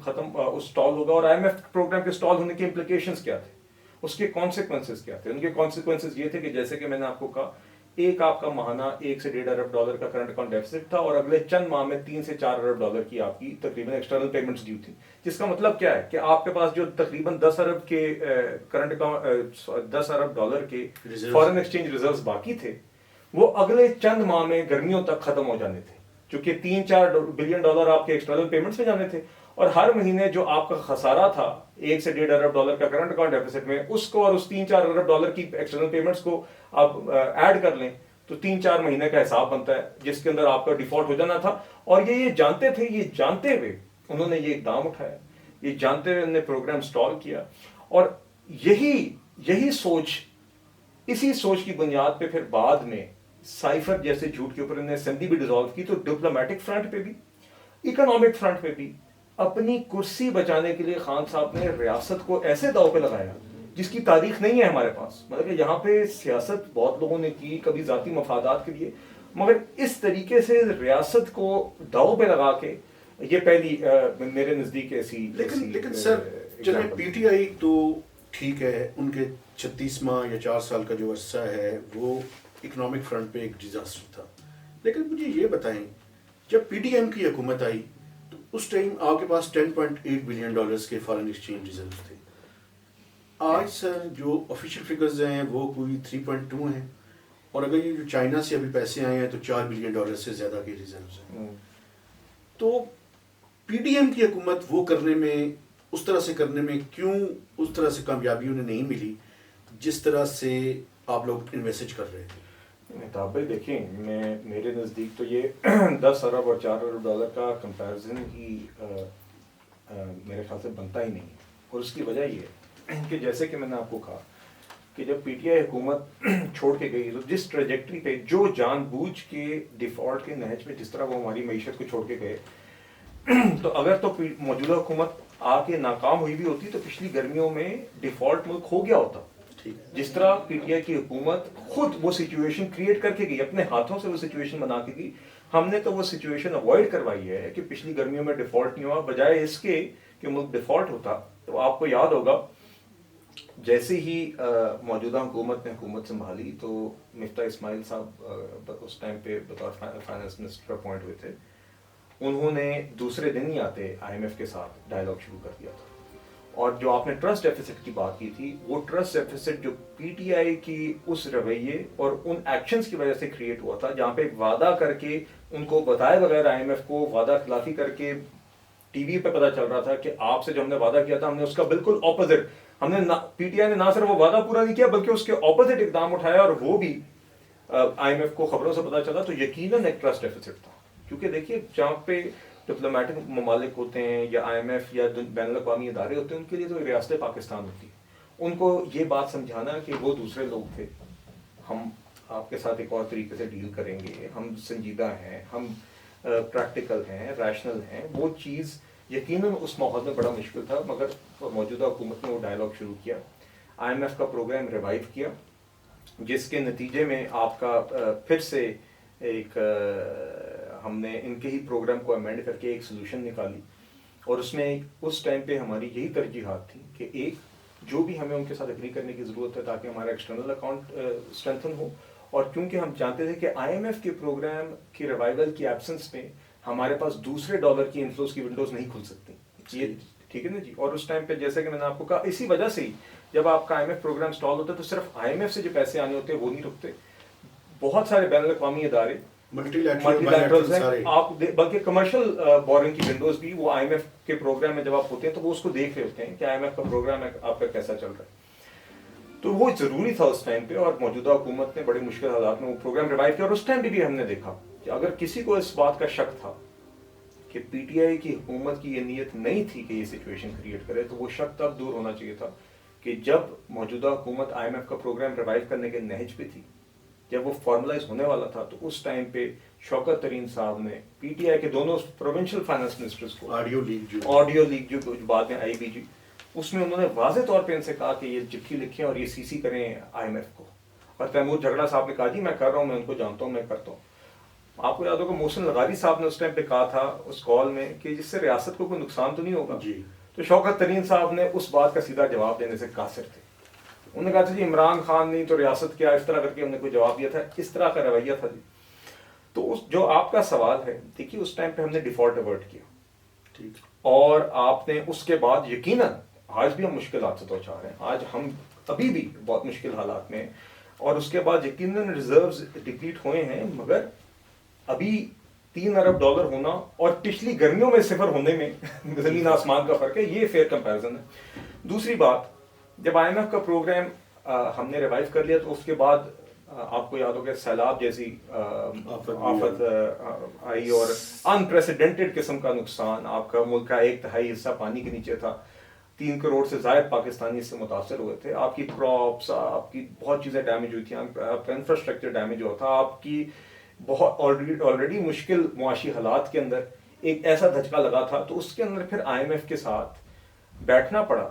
stall ہوگا. اور آئی ایم ایف پروگرام کے اسٹال ہونے کے امپلیکیشنز کیا تھے، اس کے کانسیکوینسز کیا تھے. ان کے کانسیکوینسز یہ تھے کہ جیسے کہ میں نے آپ کو کہا، ایک آپ کا ماہانہ 1 سے 1.5 ارب ڈالر کا کرنٹ اکاؤنٹ ڈیفیسٹ تھا، اور اگلے چند ماہ میں 3 سے 4 ارب ڈالر کی آپ کی تقریباً ایکسٹرنل پیمنٹس ڈیو تھی. جس کا مطلب کیا ہے کہ آپ کے پاس جو تقریباً 10 ارب کے کرنٹ اکاؤنٹ 10 ارب ڈالر کے فارن ایکسچینج ریزروز باقی تھے، وہ اگلے چند ماہ میں گرمیوں تک ختم ہو جانے تھے، چونکہ 3-4 بلین ڈالر آپ کے ایکسٹرنل پیمنٹس میں جانے تھے. اور ہر مہینے جو آپ کا خسارہ تھا 1 سے 1.5 ارب ڈالر کا کرنٹ اکاؤنٹ ڈیفیسٹ میں، اس کو اور اس 3-4 ارب ڈالر کی ایکسٹرنل پیمنٹس کو آپ ایڈ کر لیں تو 3-4 مہینے کا حساب بنتا ہے جس کے اندر آپ کا ڈیفالٹ ہو جانا تھا. اور یہ جانتے تھے، یہ جانتے ہوئے انہوں نے یہ اقدام اٹھایا، یہ جانتے ہوئے انہوں نے پروگرام سٹال کیا. اور یہی سوچ، اسی سوچ کی بنیاد پہ پھر بعد میں سائفر جیسے جھوٹ کے اوپر انہوں نے اسمبلی بھی ڈیزالو کی. تو ڈپلومیٹک فرنٹ پہ بھی، اکنامک فرنٹ پہ بھی اپنی کرسی بچانے کے لیے خان صاحب نے ریاست کو ایسے داؤ پہ لگایا جس کی تاریخ نہیں ہے ہمارے پاس. مطلب کہ یہاں پہ سیاست بہت لوگوں نے کی، کبھی ذاتی مفادات کے لیے، مگر اس طریقے سے ریاست کو داؤ پہ لگا کے یہ پہلی میرے نزدیک ایسی.
لیکن سر چلے پی ٹی آئی تو ٹھیک ہے، ان کے 36 ماہ یا 4 سال کا جو عرصہ ہے وہ اکنامک فرنٹ پہ ایک ڈیزاسٹر تھا. لیکن مجھے یہ بتائیں، جب پی ٹی ایم کی حکومت آئی تو اس ٹائم آپ کے پاس 10.8 بلین ڈالرز کے فارن ایکسچینج ریزروز تھے. آج سر جو آفیشیل فگرز ہیں وہ کوئی 3.2 ہیں، اور اگر یہ جو چائنا سے ابھی پیسے آئے ہیں تو $4 بلین سے زیادہ کے ریزروز ہیں. تو پی ڈی ایم کی حکومت وہ کرنے میں, اس طرح سے کرنے میں کیوں اس طرح سے کامیابی انہیں نہیں ملی جس طرح سے آپ لوگ انویسٹ کر رہے تھے؟
مہتاب بھائی دیکھیں, میرے نزدیک تو یہ 10 ارب اور 4 ارب ڈالر کا کمپیرزن ہی میرے خیال سے بنتا ہی نہیں ہے. اور اس کی وجہ یہ ہے کہ جیسے کہ میں نے آپ کو کہا کہ جب پی ٹی آئی حکومت چھوڑ کے گئی تو جس ٹریجیکٹری پہ جو جان بوجھ کے ڈیفالٹ کے نہج میں جس طرح وہ ہماری معیشت کو چھوڑ کے گئے, تو اگر تو موجودہ حکومت آ کے ناکام ہوئی بھی ہوتی تو پچھلی گرمیوں میں ڈیفالٹ ملک ہو گیا ہوتا. جس طرح پی ٹی آئی کی حکومت خود وہ سچویشن کریٹ کر کے گئی, اپنے ہاتھوں سے وہ سچویشن بنا کے گئی, ہم نے تو وہ سچویشن اوائڈ کروائی ہے کہ پچھلی گرمیوں میں ڈیفالٹ نہیں ہوا. بجائے اس کے کہ ملک ڈیفالٹ ہوتا, تو آپ کو یاد ہوگا جیسے ہی موجودہ حکومت نے حکومت سنبھالی تو مفتاح اسماعیل صاحب اس ٹائم پہ بطور فائنانس منسٹر اپوائنٹ ہوئے تھے. انہوں نے دوسرے دن ہی آتے آئی ایم ایف کے ساتھ ڈائلاگ شروع کر دیا تھا. اور جو آپ نے ٹرسٹ ڈیفیسٹ کی بات کی تھی, وہ ٹرسٹ ڈیفیسٹ جو پی ٹی آئی کی اس رویے اور ان ایکشنز کی وجہ سے کریٹ ہوا تھا, جہاں پہ وعدہ کر کے ان کو بتائے بغیر آئی ایم ایف کو وعدہ خلافی کر کے ٹی وی پہ پتہ چل رہا تھا کہ آپ سے جو ہم نے وعدہ کیا تھا ہم نے اس کا بالکل اپوزٹ, ہم نے پی ٹی آئی نے نہ صرف وہ وعدہ پورا نہیں کیا بلکہ اس کے اپوزٹ اقدام اٹھایا, اور وہ بھی آئی ایم ایف کو خبروں سے پتہ چلا. تو یقیناً ایک ٹرسٹ ڈیفیسٹ تھا, کیونکہ دیکھیے جہاں پہ ڈپلومیٹک ممالک ہوتے ہیں یا آئی ایم ایف یا بین الاقوامی ادارے ہوتے ہیں, ان کے لیے تو ریاست پاکستان ہوتی ہے. ان کو یہ بات سمجھانا کہ وہ دوسرے لوگ تھے, ہم آپ کے ساتھ ایک اور طریقے سے ڈیل کریں گے, ہم سنجیدہ ہیں, ہم پریکٹیکل ہیں, ریشنل ہیں, وہ چیز یقیناً اس ماحول میں بڑا مشکل تھا. مگر موجودہ حکومت نے وہ ڈائلاگ شروع کیا, آئی ایم ایف کا پروگرام ریوائیو کیا, جس کے نتیجے میں آپ کا پھر سے ایک ہم نے ان کے ہی پروگرام کو امینڈ کر کے ایک سولوشن نکالی. اور اس میں اس ٹائم پہ ہماری یہی ترجیحات تھیں کہ ایک جو بھی ہمیں ان کے ساتھ اگری کرنے کی ضرورت ہے تاکہ ہمارا ایکسٹرنل اکاؤنٹ اسٹرینتھن ہو, اور کیونکہ ہم جانتے تھے کہ آئی ایم ایف کے پروگرام کی ریوائول کی ایبسنس میں ہمارے پاس دوسرے ڈالر کی انفلوز کی ونڈوز نہیں کھل سکتی. یہ ٹھیک ہے نا جی. اور اس ٹائم پہ جیسے کہ میں نے آپ کو کہا, اسی وجہ سے ہی جب آپ کا I M F programme stall ہوتا ہے تو صرف آئی ایم ایف سے جو پیسے آنے ہوتے ہیں وہ نہیں رکتے, بہت سارے بین الاقوامی ادارے ملٹی لیٹرلز ہیں, آپ بلکہ کمرشل بورنگ کی ونڈوز بھی وہ آئی ایم ایف کے پروگرام میں جب آپ ہوتے ہیں تو وہ اس کو دیکھ رہے ہوتے ہیں کہ آئی ایم ایف کا پروگرام آپ کا کیسا چل رہا ہے. تو وہ ضروری تھا اس ٹائم پہ, اور موجودہ حکومت نے بڑے مشکل حالات میں وہ پروگرام ریوائیو کیا. اور اس ٹائم پہ بھی ہم نے دیکھا کہ اگر کسی کو اس بات کا شک تھا کہ پی ٹی آئی کی حکومت کی یہ نیت نہیں تھی کہ یہ سچویشن کریٹ کرے, تو وہ شک تب دور ہونا چاہیے تھا کہ جب موجودہ حکومت آئی ایم ایف کا پروگرام ریوائیو کرنے کے نہج پہ تھی, جب وہ فارملائز ہونے والا تھا, تو اس ٹائم پہ شوکت ترین صاحب نے پی ٹی آئی کے دونوں پروونشل فائنانس منسٹرز کو آڈیو لیگ جو بعد میں آئی بی جی, اس میں انہوں نے واضح طور پہ ان سے کہا کہ یہ چٹھی لکھیں اور یہ سی سی کریں آئی ایم ایف کو. اور تیمور جھگڑا صاحب نے کہا جی میں کر رہا ہوں, میں ان کو جانتا ہوں, میں کرتا ہوں. آپ کو یاد ہوگا محسن لغاری صاحب نے اس ٹائم پہ کہا تھا اس کال میں کہ جس سے ریاست کو کوئی نقصان تو نہیں ہوگا جی. تو شوکت ترین صاحب نے اس بات کا سیدھا جواب دینے سے قاصر تھے. انہوں نے کہا تھا جی عمران خان نہیں تو ریاست کیا, اس طرح کر کے ہم نے کوئی جواب دیا تھا, اس طرح کا رویہ تھا جی. تو جو آپ کا سوال ہے, دیکھیے اس ٹائم پہ ہم نے ڈیفالٹ ایورٹ کیا, اور آپ نے اس کے بعد یقیناً آج بھی ہم مشکلات سے دوچار ہیں, آج ہم ابھی بھی بہت مشکل حالات میں ہیں, اور اس کے بعد یقیناً ریزروز ڈپلیٹ ہوئے ہیں, مگر ابھی $3 ارب ہونا اور پچھلی گرمیوں میں صفر ہونے میں زمین آسمان کا فرق ہے. یہ فیئر کمپیرزن ہے. دوسری بات, جب آئی ایم ایف کا پروگرام ہم نے ریوائیو کر لیا تو اس کے بعد آپ کو یاد ہوگا سیلاب جیسی آفت آئی اور انپریسیڈنٹڈ قسم کا نقصان. آپ کا ملک کا 1/3 حصہ پانی کے نیچے تھا, 3 کروڑ سے زائد پاکستانی اس سے متاثر ہوئے تھے. آپ کی کراپس, آپ کی بہت چیزیں ڈیمیج ہوئی تھیں, آپ کا انفراسٹرکچر ڈیمیج ہوا تھا, آپ کی بہت آلریڈی مشکل معاشی حالات کے اندر ایک ایسا دھچکا لگا تھا. تو اس کے اندر پھر آئی ایم ایف کے ساتھ بیٹھنا پڑا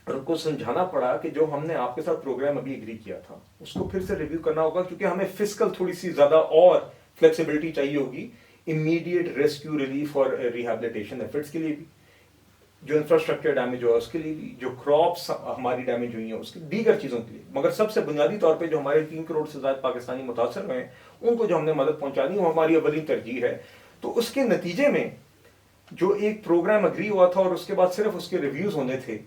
اور ان کو سمجھانا پڑا کہ جو ہم نے آپ کے ساتھ پروگرام ابھی اگری کیا تھا اس کو پھر سے ریویو کرنا ہوگا, کیونکہ ہمیں فسکل تھوڑی سی زیادہ اور فلیکسیبلٹی چاہیے ہوگی امیڈیٹ ریسکیو ریلیف اور ریہیبلیٹیشن ایفرٹس کے لیے بھی, جو انفراسٹرکچر ڈیمیج ہوا اس کے لیے بھی, جو کراپس ہماری ڈیمیج ہوئی ہیں اس کی دیگر چیزوں کے لیے. مگر سب سے بنیادی طور پہ جو ہمارے 3 کروڑ سے زائد پاکستانی متاثر ہوئے ہیں ان کو جو ہم نے مدد پہنچانی وہ ہماری اولین ترجیح ہے. تو اس کے نتیجے میں جو ایک پروگرام اگری ہوا تھا اور اس کے بعد صرف اس کے ریویوز ہونے تھے,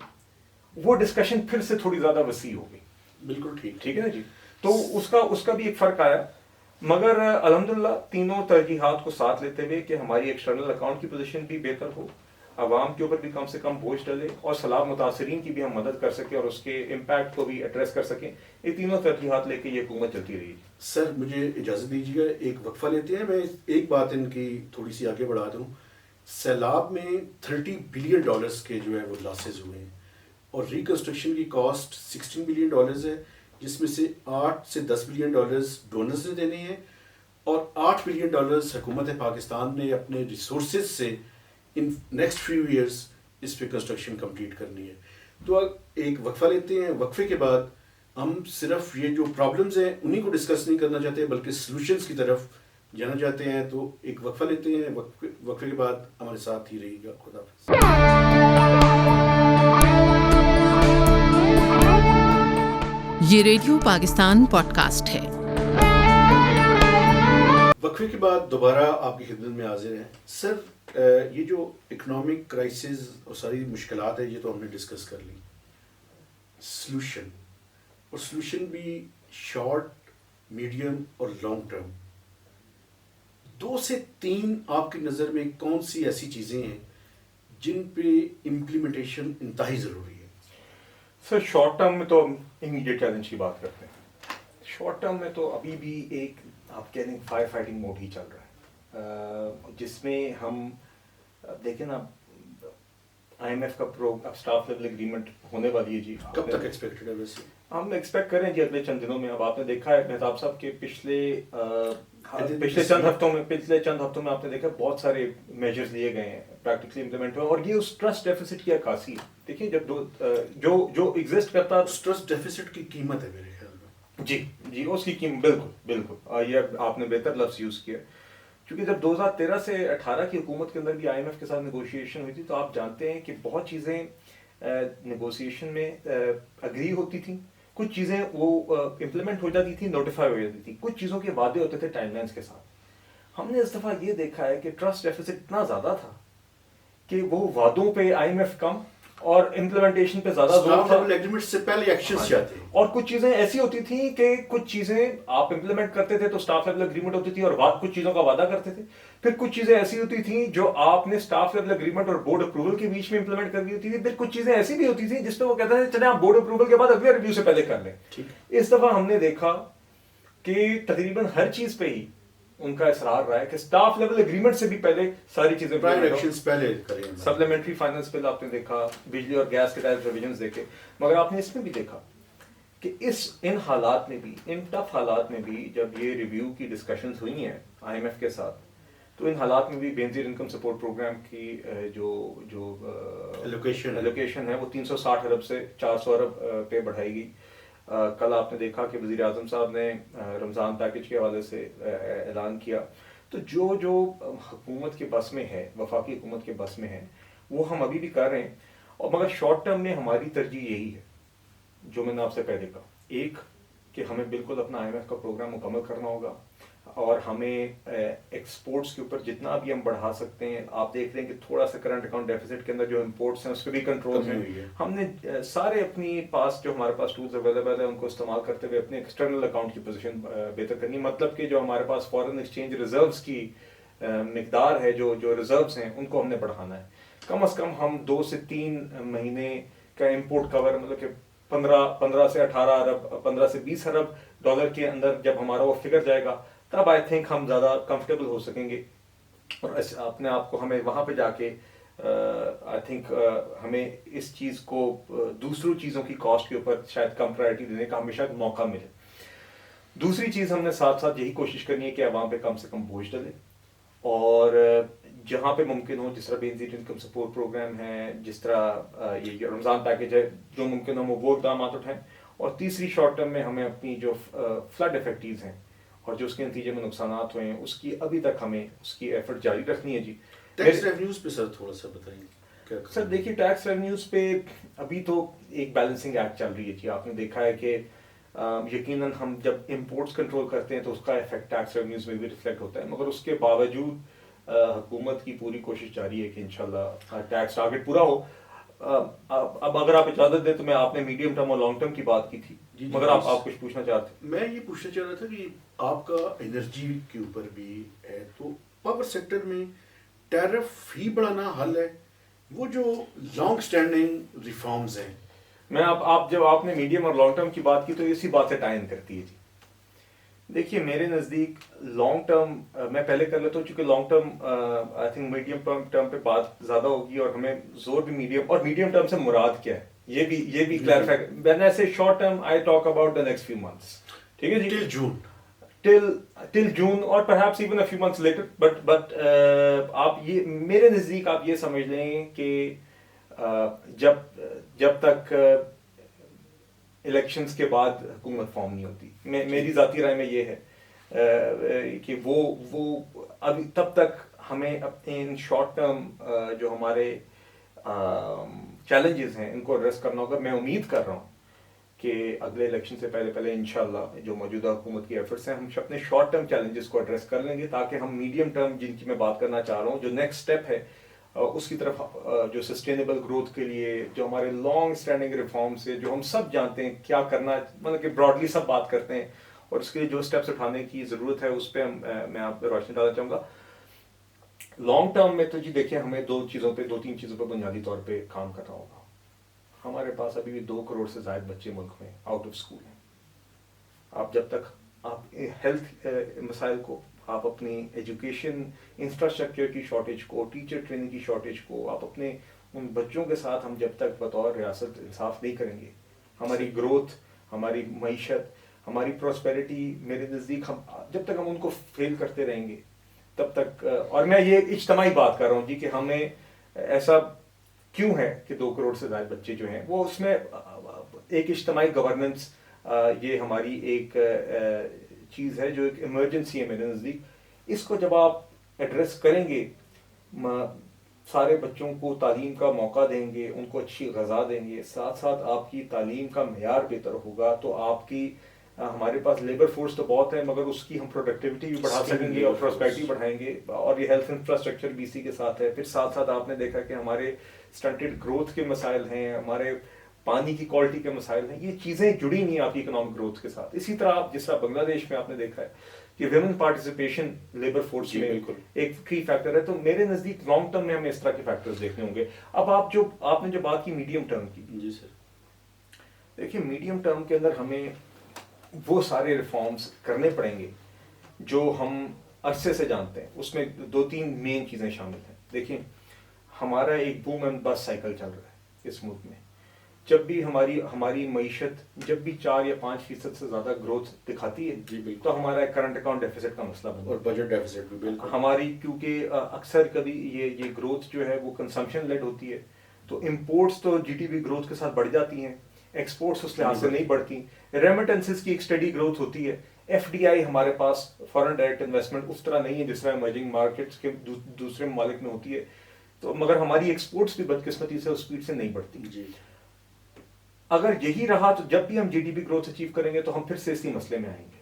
وہ ڈسکشن پھر سے تھوڑی زیادہ وسیع ہو گئی.
بالکل ٹھیک
ہے نا جی. تو اس کا بھی ایک فرق آیا. مگر الحمدللہ تینوں ترجیحات کو ساتھ لیتے ہوئے کہ ہماری ایکسٹرنل اکاؤنٹ کی پوزیشن بھی بہتر ہو, عوام کے اوپر بھی کم سے کم بوجھ ڈلے, اور سیلاب متاثرین کی بھی ہم مدد کر سکیں اور اس کے امپیکٹ کو بھی ایڈریس کر سکیں, یہ تینوں ترجیحات لے کے یہ حکومت چلتی رہی.
سر مجھے اجازت دیجیے گا, ایک وقفہ لیتے ہیں. میں ایک بات ان کی تھوڑی سی آگے بڑھا دوں. سیلاب میں $30 بلین کے جو ہے وہ لاسز ہوئے ہیں, اور ریکنسٹرکشن کی کاسٹ $16 بلین ہے, جس میں سے 8 سے 10 بلین ڈونرز نے دینے ہیں, اور $8 بلین حکومت پاکستان نے اپنے ریسورسز سے ان نیکسٹ فیو ایئرس اس پہ کنسٹرکشن کمپلیٹ کرنی ہے. تو ایک وقفہ لیتے ہیں. وقفے کے بعد ہم صرف یہ جو پرابلمز ہیں انہیں کو ڈسکس نہیں کرنا چاہتے, بلکہ سلوشنز کی طرف جانا چاہتے ہیں. تو ایک وقفہ لیتے ہیں, وقفے کے بعد ہمارے ساتھ ہی رہیے گا. خدا حافظ.
یہ ریڈیو پاکستان پوڈ کاسٹ ہے.
وقفے کے بعد دوبارہ آپ کی خدمت میں حاضر ہیں. سر یہ جو اکنامک کرائسس اور ساری مشکلات ہیں یہ تو ہم نے ڈسکس کر لی. سلوشن, اور سلوشن بھی شارٹ, میڈیم اور لانگ ٹرم, 2 سے 3 آپ کی نظر میں کون سی ایسی چیزیں ہیں جن پہ امپلیمنٹیشن انتہائی ضروری ہے؟
سر شارٹ ٹرم میں تو ہم امیڈیٹ چیلنج کی بات کرتے ہیں. شارٹ ٹرم میں تو ابھی بھی ایک آپ کہہ لیں فائر فائٹنگ موڈ ہی چل رہا ہے, جس میں ہم دیکھیں نا IMF کا اب اسٹاف لیول اگریمنٹ ہونے والی ہے جی.
کب تک ایکسپیکٹڈ ہے ویسے؟
ہم ایکسپیکٹ کریں جی اگلے چند دنوں میں. اب آپ نے دیکھا ہے مہتاب صاحب کے پچھلے چند ہفتوں میں آپ نے دیکھا بہت سارے میجرز لیے گئے ہیں, پریکٹیکلی امپلیمنٹ ہوئے, اور یہ اس ٹرسٹ ڈیفیسٹ کی عکاسی ہے. دیکھیے جب جو ایگزسٹ کرتا
اس ٹرسٹ ڈیفیسٹ کی قیمت ہے میرے خیال میں.
جی اس کی قیمت بالکل یہ آپ نے بہتر لفظ یوز کیا, کیونکہ جب 2013 سے 18 کی حکومت کے اندر بھی IMF کے ساتھ نیگوشیشن ہوئی تھی تو آپ جانتے ہیں کہ بہت چیزیں نیگوشیشن میں اگری ہوتی تھیں, کچھ چیزیں وہ امپلیمنٹ ہو جاتی تھیں, نوٹیفائی ہو جاتی تھیں, کچھ چیزوں کے وعدے ہوتے تھے ٹائم لائنس کے ساتھ. ہم نے اس دفعہ یہ دیکھا ہے کہ ٹرسٹ ڈیفیسٹ اتنا زیادہ تھا کہ وہ وعدوں پہ IMF کم اور امپلیمنٹیشن پہ زیادہ زور تھا.
ایگریمنٹ سے پہلے ایکشنز چاہتے ہیں,
اور کچھ چیزیں ایسی ہوتی تھیں کہ کچھ چیزیں آپ امپلیمنٹ کرتے تھے تو اسٹاف لیول اگریمنٹ ہوتی تھی اور کچھ چیزوں کا وعدہ کرتے تھے. پھر کچھ چیزیں ایسی ہوتی تھیں جو آپ نے اسٹاف لیول اگریمنٹ اور بورڈ اپروول کے بیچ میں امپلیمنٹ کر دی ہوتی تھی. پھر کچھ چیزیں ایسی بھی ہوتی تھیں جس پہ وہ کہتے ہیں چلیں آپ بورڈ اپروول کے بعد اگلے ریویو سے پہلے کر لیں. اس دفعہ ہم نے دیکھا کہ تقریباً ہر چیز پہ ہی ان کا اصرار رہا ہے کہ اسٹاف لیول اگریمنٹ سے بھی پہلے ساری چیزیں
پہلے کریں.
سپلیمنٹری فائنانس بل آپ نے دیکھا, بجلی اور گیس کے ٹیکس ریویژنز دیکھے, مگر آپ نے اس میں بھی دیکھا کہ ان حالات میں بھی, ان ٹف حالات میں بھی جب یہ ریویو کی ڈسکشنز ہوئی ہیں IMF کے ساتھ, تو ان حالات میں بھی بینظیر انکم سپورٹ پروگرام کی جو ایلوکیشن ہے وہ 360 ارب سے 400 ارب پہ بڑھائی گئی. کل آپ نے دیکھا کہ وزیر اعظم صاحب نے رمضان پیکج کے حوالے سے اعلان کیا. تو جو حکومت کے بس میں ہے, وفاقی حکومت کے بس میں ہے, وہ ہم ابھی بھی کر رہے ہیں. اور مگر شارٹ ٹرم میں ہماری ترجیح یہی ہے جو میں نے آپ سے پہلے کہا, ایک کہ ہمیں بالکل اپنا IMF کا پروگرام مکمل کرنا ہوگا, اور ہمیں ایکسپورٹس کے اوپر جتنا بھی ہم بڑھا سکتے ہیں. آپ دیکھ رہے ہیں کہ تھوڑا سا کرنٹ اکاؤنٹ ڈیفیسٹ کے اندر جو امپورٹس ہیں اس پہ بھی کنٹرول ہیں. ہم نے سارے اپنی پاس جو ہمارے پاس ٹولز اویلیبل ہیں ان کو استعمال کرتے ہوئے اپنے ایکسٹرنل اکاؤنٹ کی پوزیشن بہتر کرنی. مطلب کہ جو ہمارے پاس فارن ایکسچینج ریزروز کی مقدار ہے, جو ریزروز ہیں ان کو ہم نے بڑھانا ہے. کم از کم ہم 2 سے 3 مہینے کا امپورٹ کور, مطلب کہ 15 سے 18 ارب 15 سے 20 ارب ڈالر کے اندر جب ہمارا وہ فگر جائے گا تب آئی تھنک ہم زیادہ کمفرٹیبل ہو سکیں گے. اور اپنے آپ کو ہمیں وہاں پہ جا کے آئی تھنک ہمیں اس چیز کو دوسروں چیزوں کی کاسٹ کے اوپر شاید کم پرائرٹی دینے کا ہمیشہ موقع ملے. دوسری چیز ہم نے ساتھ ساتھ یہی کوشش کرنی ہے کہ عوام پہ کم سے کم بوجھ ڈلے, اور جہاں پہ ممکن ہو, جس طرح بینظیر انکم سپورٹ پروگرام ہے, جس طرح یہ رمضان پیکج ہے, جو ممکن ہو وہ اقدامات اٹھائیں. اور تیسری شارٹ ٹرم میں ہمیں اپنی جو فلڈ افیکٹیز ہیں اور جو اس کے نتیجے میں نقصانات ہوئے ہیں اس کی ابھی تک ہمیں اس کی ایفرٹ جاری رکھنی ہے. جی
ٹیکس ریونیوز پہ سر تھوڑا سا بتائیں.
سر دیکھیے ٹیکس ریونیوز پہ ابھی تو ایک بیلنسنگ ایکٹ چل رہی ہے. جی آپ نے دیکھا ہے کہ یقیناً ہم جب امپورٹس کنٹرول کرتے ہیں تو اس کا افیکٹ ٹیکس ریونیوز میں بھی ریفلیکٹ ہوتا ہے, مگر اس کے باوجود حکومت کی پوری کوشش جاری ہے کہ انشاءاللہ ٹیکس ٹارگٹ پورا ہو. اب اگر آپ اجازت دیں تو میں آپ نے میڈیم ٹرم اور لانگ ٹرم کی بات کی تھی, مگر آپ کچھ پوچھنا چاہتے ہیں؟
میں یہ پوچھنا چاہ رہا تھا کہ آپ کا انرجی کے اوپر بھی ہے، تو پاور سیکٹر میں ٹیرف ہی بڑھانا حل ہے؟ وہ جو لانگ سٹینڈنگ ریفارمز ہیں،
میں آپ جب آپ نے میڈیم اور لانگ ٹرم کی بات کی تو اسی بات سے ٹائن کرتی ہے جی. دیکھیے میرے نزدیک لانگ ٹرم میں پہلے کر لیتا ہوں، چونکہ long term I think medium term پہ بات زیادہ ہوگی، اور ہمیں زور بھی میڈیم ٹرم سے مراد کیا ہے یہ بھی clarify. when I say short term I talk about the next few months. ٹھیک ہے جی،
ٹل جون،
till June or perhaps even a few months later. but آپ یہ میرے نزدیک آپ یہ سمجھ لیں کہ جب تک الیکشنز کے بعد حکومت فارم نہیں ہوتی، میری ذاتی رائے میں یہ ہے کہ وہ ابھی تب تک ہمیں اپنے ان شارٹ ٹرم جو ہمارے چیلنجز ہیں ان کو ایڈریس کرنا ہوگا. میں امید کر رہا ہوں کہ اگلے الیکشن سے پہلے انشاءاللہ جو موجودہ حکومت کی ایفرٹس ہیں ہم اپنے شارٹ ٹرم چیلنجز کو ایڈریس کر لیں گے، تاکہ ہم میڈیم ٹرم جن کی میں بات کرنا چاہ رہا ہوں جو نیکسٹ اسٹیپ ہے اس کی طرف، جو سسٹینیبل گروتھ کے لیے، جو ہمارے لانگ اسٹینڈنگ ریفارمس ہے جو ہم سب جانتے ہیں کیا کرنا، مطلب کہ براڈلی سب بات کرتے ہیں، اور اس کے لیے جو اسٹیپس اٹھانے کی ضرورت ہے اس پہ میں آپ پہ روشنی ڈالنا چاہوں گا. لانگ ٹرم میں تو جی دیکھیں ہمیں دو تین چیزوں پہ بنیادی طور پہ کام کرنا ہوگا. ہمارے پاس ابھی بھی 2 کروڑ سے زائد بچے ملک میں آؤٹ آف اسکول ہیں. آپ جب تک آپ ہیلتھ مسائل کو، آپ اپنی ایجوکیشن انفراسٹرکچر کی شارٹیج کو، ٹیچر ٹریننگ کی شارٹیج کو، آپ اپنے ان بچوں کے ساتھ ہم جب تک بطور ریاست انصاف نہیں کریں گے، ہماری گروتھ، ہماری معیشت، ہماری پراسپیرٹی میرے نزدیک جب تک ہم ان کو فیل کرتے رہیں گے تب تک. اور میں یہ اجتماعی بات کر رہا ہوں جی کہ ہمیں ایسا کیوں ہے کہ 2 کروڑ سے زائد بچے جو ہیں وہ اس میں ایک اجتماعی گورننس، یہ ہماری ایک چیز ہے جو ایک ایمرجنسی ہے میرے نزدیک. اس کو جب آپ ایڈریس کریں گے، سارے بچوں کو تعلیم کا موقع دیں گے، ان کو اچھی غذا دیں گے، ساتھ ساتھ آپ کی تعلیم کا معیار بہتر ہوگا، تو آپ کی ہمارے پاس لیبر فورس تو بہت ہے مگر اس کی ہم پروڈکٹیوٹی بھی بڑھا سکیں گے اور پراسپیرٹی بڑھائیں گے، اور یہ ہیلتھ انفراسٹرکچر بھی اسی کے ساتھ ہے. پھر ساتھ ساتھ آپ نے دیکھا کہ ہمارے اسٹنٹڈ گروتھ کے مسائل ہیں، ہمارے پانی کی کوالٹی کے مسائل ہیں، یہ چیزیں جڑی ہوئی ہیں آپ کی اکنامک گروتھ کے ساتھ. اسی طرح جس طرح بنگلہ دیش میں آپ نے دیکھا ہے کہ ویمن پارٹیسپیشن لیبر فورس میں ایک کی فیکٹر ہے. تو میرے نزدیک لانگ ٹرم میں ہمیں اس طرح کے فیکٹرز دیکھنے ہوں گے. اب آپ نے جو بات کی میڈیم ٹرم کی،
جی سر،
دیکھیے میڈیم ٹرم کے اندر ہمیں وہ سارے ریفارمز کرنے پڑیں گے جو ہم عرصے سے جانتے ہیں. اس میں 2-3 مین چیزیں شامل ہیں. دیکھیں ہمارا ایک بوم اینڈ بس سائیکل چل رہا ہے اس ملک میں. جب بھی ہماری معیشت جب بھی 4 یا 5% سے زیادہ گروتھ دکھاتی ہے
جی بالکل،
تو ہمارا کرنٹ اکاؤنٹ ڈیفیسٹ کا مسئلہ بنتا ہے،
اور بجٹ ڈیفیسٹ بھی بالکل.
ہماری کیونکہ اکثر کبھی یہ گروتھ جو ہے وہ کنزمپشن لیڈ ہوتی ہے، تو امپورٹس تو جی ڈی پی گروتھ کے ساتھ بڑھ جاتی ہیں، ایکسپورٹس اس لحاظ سے نہیں بڑھتی. ریمیٹنسز کی ایک اسٹڈی گروتھ ہوتی ہے. ایف ڈی آئی ہمارے پاس فارن ڈائریکٹ انویسٹمنٹ اس طرح نہیں ہے جس طرح ایمرجنگ مارکیٹس کے دوسرے ممالک میں ہوتی ہے، تو مگر ہماری ایکسپورٹس بھی بدقسمتی سے اس اسپیڈ سے نہیں بڑھتی.
جی،
اگر یہی رہا تو جب بھی ہم G D P growth achieve کریں گے تو ہم پھر سے اسی مسئلے میں آئیں گے.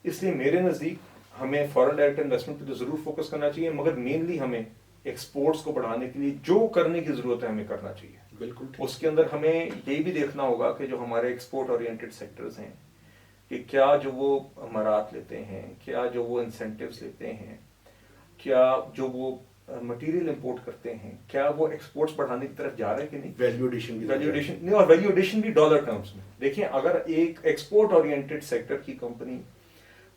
اس لیے میرے نزدیک ہمیں فارن ڈائریکٹ انویسٹمنٹ پہ تو ضرور فوکس کرنا چاہیے، مگر مینلی ہمیں ایکسپورٹس کو بڑھانے کے لیے جو کرنے کی ضرورت ہے ہمیں کرنا چاہیے.
بالکل.
اس کے اندر ہمیں یہی بھی دیکھنا ہوگا کہ جو ہمارے ایکسپورٹ اورینٹڈ سیکٹرز ہیں کہ کیا جو وہ امارات لیتے ہیں، کیا جو وہ انسینٹیوز لیتے ہیں، کیا جو وہ مٹیریل امپورٹ کرتے ہیں، کیا وہ ایکسپورٹس بڑھانے کی طرف جا رہے ہیں کہ نہیں.
ویلیو ایڈیشن
نہیں، اور ویلیو ایڈیشن بھی ڈالر ٹرمز میں. دیکھیں اگر ایک ایکسپورٹ اورینٹڈ سیکٹر کی کمپنی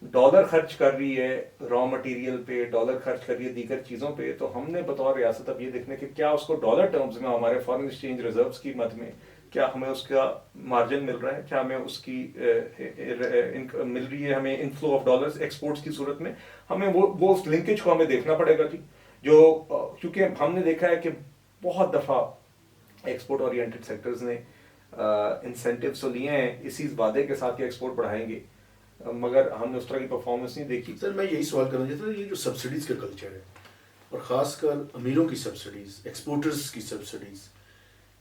ڈالر خرچ کر رہی ہے را مٹیریل پہ، ڈالر خرچ کر رہی ہے دیگر چیزوں پہ، تو ہم نے بطور ریاست اب یہ دیکھنا کہ کیا اس کو ڈالر ٹرمز میں ہمارے فارن ایکسچینج ریزروز کی مد میں کیا ہمیں اس کا مارجن مل رہا ہے، کیا ہمیں اس کی مل رہی ہے، ہمیں انفلو آف ڈالرز ایکسپورٹس کی صورت میں. ہمیں وہ اس لنکیج کو ہمیں دیکھنا پڑے گا جی. جو کیونکہ ہم نے دیکھا ہے کہ بہت دفعہ ایکسپورٹ اورینٹڈ سیکٹرز نے انسینٹیوز تو لیے ہیں اسی وعدے کے ساتھ کہ ایکسپورٹ بڑھائیں گے، مگر ہم نے اس طرح کی پرفارمنس نہیں دیکھی.
سر میں یہی سوال کرنا چاہتا ہوں، یہ جو سبسڈیز کا کلچر ہے اور خاص کر امیروں کی سبسڈیز، ایکسپورٹرز کی سبسڈیز،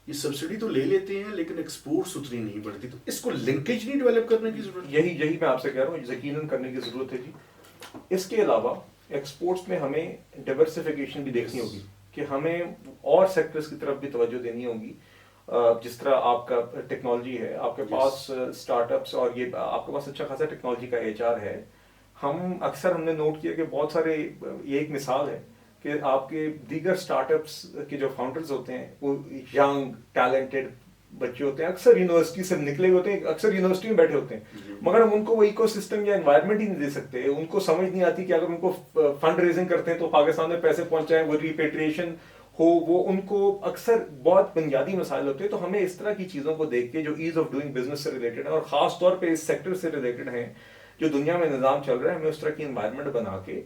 یہ سبسڈی تو لے لیتے ہیں لیکن ایکسپورٹس اتنی نہیں بڑھتی، تو اس کو لنکیج نہیں ڈیولپ کرنے کی ضرورت؟
یہی میں آپ سے کہہ رہا ہوں، یقیناً کرنے کی ضرورت ہے جی. اس کے علاوہ ایکسپورٹس میں ہمیں ڈائیورسفیکیشن بھی دیکھنی ہوگی کہ ہمیں اور سیکٹرز کی طرف بھی توجہ دینی ہوگی. جس طرح آپ کا ٹیکنالوجی ہے، آپ کے پاس اسٹارٹ اپس اور یہ آپ کے پاس اچھا خاصا ٹیکنالوجی کا HR ہے. ہم نے نوٹ کیا کہ بہت سارے، یہ ایک مثال ہے کہ آپ کے دیگر اسٹارٹ اپس کے جو فاؤنڈرز ہوتے ہیں وہ ینگ ٹیلنٹڈ بچے ہوتے ہیں، اکثر یونیورسٹی سے نکلے ہوتے ہیں، اکثر یونیورسٹی میں بیٹھے ہوتے ہیں، مگر ہم ان کو وہ ایکو سسٹم یا انوائرمنٹ ہی نہیں دے سکتے. ان کو سمجھ نہیں آتی کہ اگر ان کو فنڈ ریزنگ کرتے ہیں تو پاکستان میں پیسے پہنچائیں، وہ ریپیٹریشن ہو، وہ ان کو اکثر بہت بنیادی مسائل ہوتے ہیں. تو ہمیں اس طرح کی چیزوں کو دیکھ کے جو ایز آف ڈوئنگ بزنس سے ریلیٹڈ ہے اور خاص طور پہ اس سیکٹر سے ریلیٹڈ ہیں جو دنیا میں نظام چل رہا ہے، ہمیں اس طرح کی انوائرمنٹ بنا کے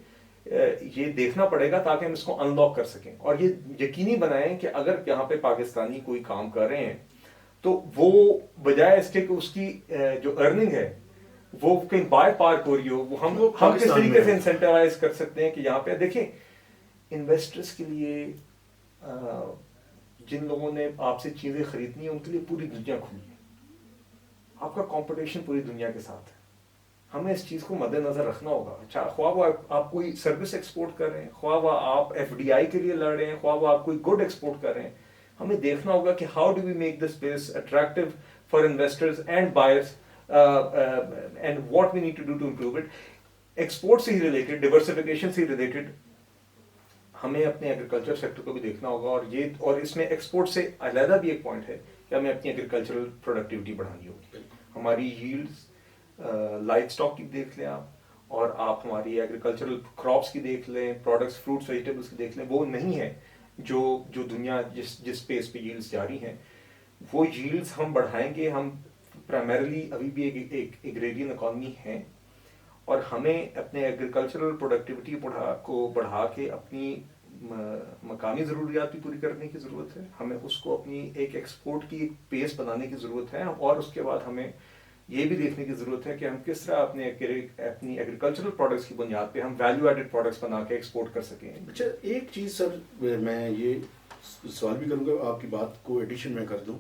یہ دیکھنا پڑے گا تاکہ ہم اس کو ان لاک کر سکیں اور یہ یقینی بنائیں کہ اگر یہاں پہ پاکستانی کوئی کام کر رہے ہیں تو وہ بجائے اس کے کہ اس کی جو ارننگ ہے وہ کہیں بائی پارک ہو رہی ہو، وہ ہم کس طریقے سے انسینٹیوائز کر سکتے ہیں کہ یہاں پہ دیکھیں انویسٹرز کے لیے جن لوگوں نے آپ سے چیزیں خریدنی ہیں ان کے لیے پوری دنیا کھلی ہے. آپ کا کمپٹیشن پوری دنیا کے ساتھ ہے. ہمیں اس چیز کو مد نظر رکھنا ہوگا. اچھا، خواہ وہ آپ کوئی سروس ایکسپورٹ کر رہے ہیں، خواہ وہ آپ FDI کے لیے لڑ رہے ہیں، خواہ وہ آپ کوئی گڈ ایکسپورٹ کر رہے ہیں، ہمیں دیکھنا ہوگا کہ how do we make this space attractive for investors and buyers and what we need to do to improve it. Export سے ہی ریلیٹڈ، ڈیورسفیکیشن سے ہی ریلیٹڈ ہمیں اپنے ایگریکلچر سیکٹر کو بھی دیکھنا ہوگا. اور اس میں ایکسپورٹ سے علیحدہ بھی ایک پوائنٹ ہے کہ ہمیں اپنی ایگریکلچرل پروڈکٹیوٹی بڑھانی ہوگی. ہماری ییلڈز لائف اسٹاک کی دیکھ لیں آپ، اور آپ ہماری ایگریکلچرل کراپس کی دیکھ لیں، پروڈکٹس فروٹس ویجیٹیبلس کی دیکھ لیں، وہ نہیں ہے جو دنیا جس پیس پہ ییلڈز جاری ہیں. وہ ییلڈز ہم بڑھائیں گے. ہم پرائمریلی ابھی بھی ایک ایگریرین اکانومی ہیں اور ہمیں اپنے ایگریکلچرل پروڈکٹیوٹی کو بڑھا کے اپنی مقامی ضروریات بھی پوری کرنے کی ضرورت ہے. ہمیں اس کو اپنی ایک ایکسپورٹ کی ایک بیس بنانے کی ضرورت ہے، اور اس کے بعد ہمیں یہ بھی دیکھنے کی ضرورت ہے کہ ہم کس طرح اپنی ایگریکلچرل پروڈکٹس کی بنیاد پہ ہم ویلیو ایڈڈ پروڈکٹس بنا کے ایکسپورٹ کر سکیں.
اچھا، ایک چیز سر میں یہ سوال بھی کروں گا، آپ کی بات کو ایڈیشن میں کر دوں.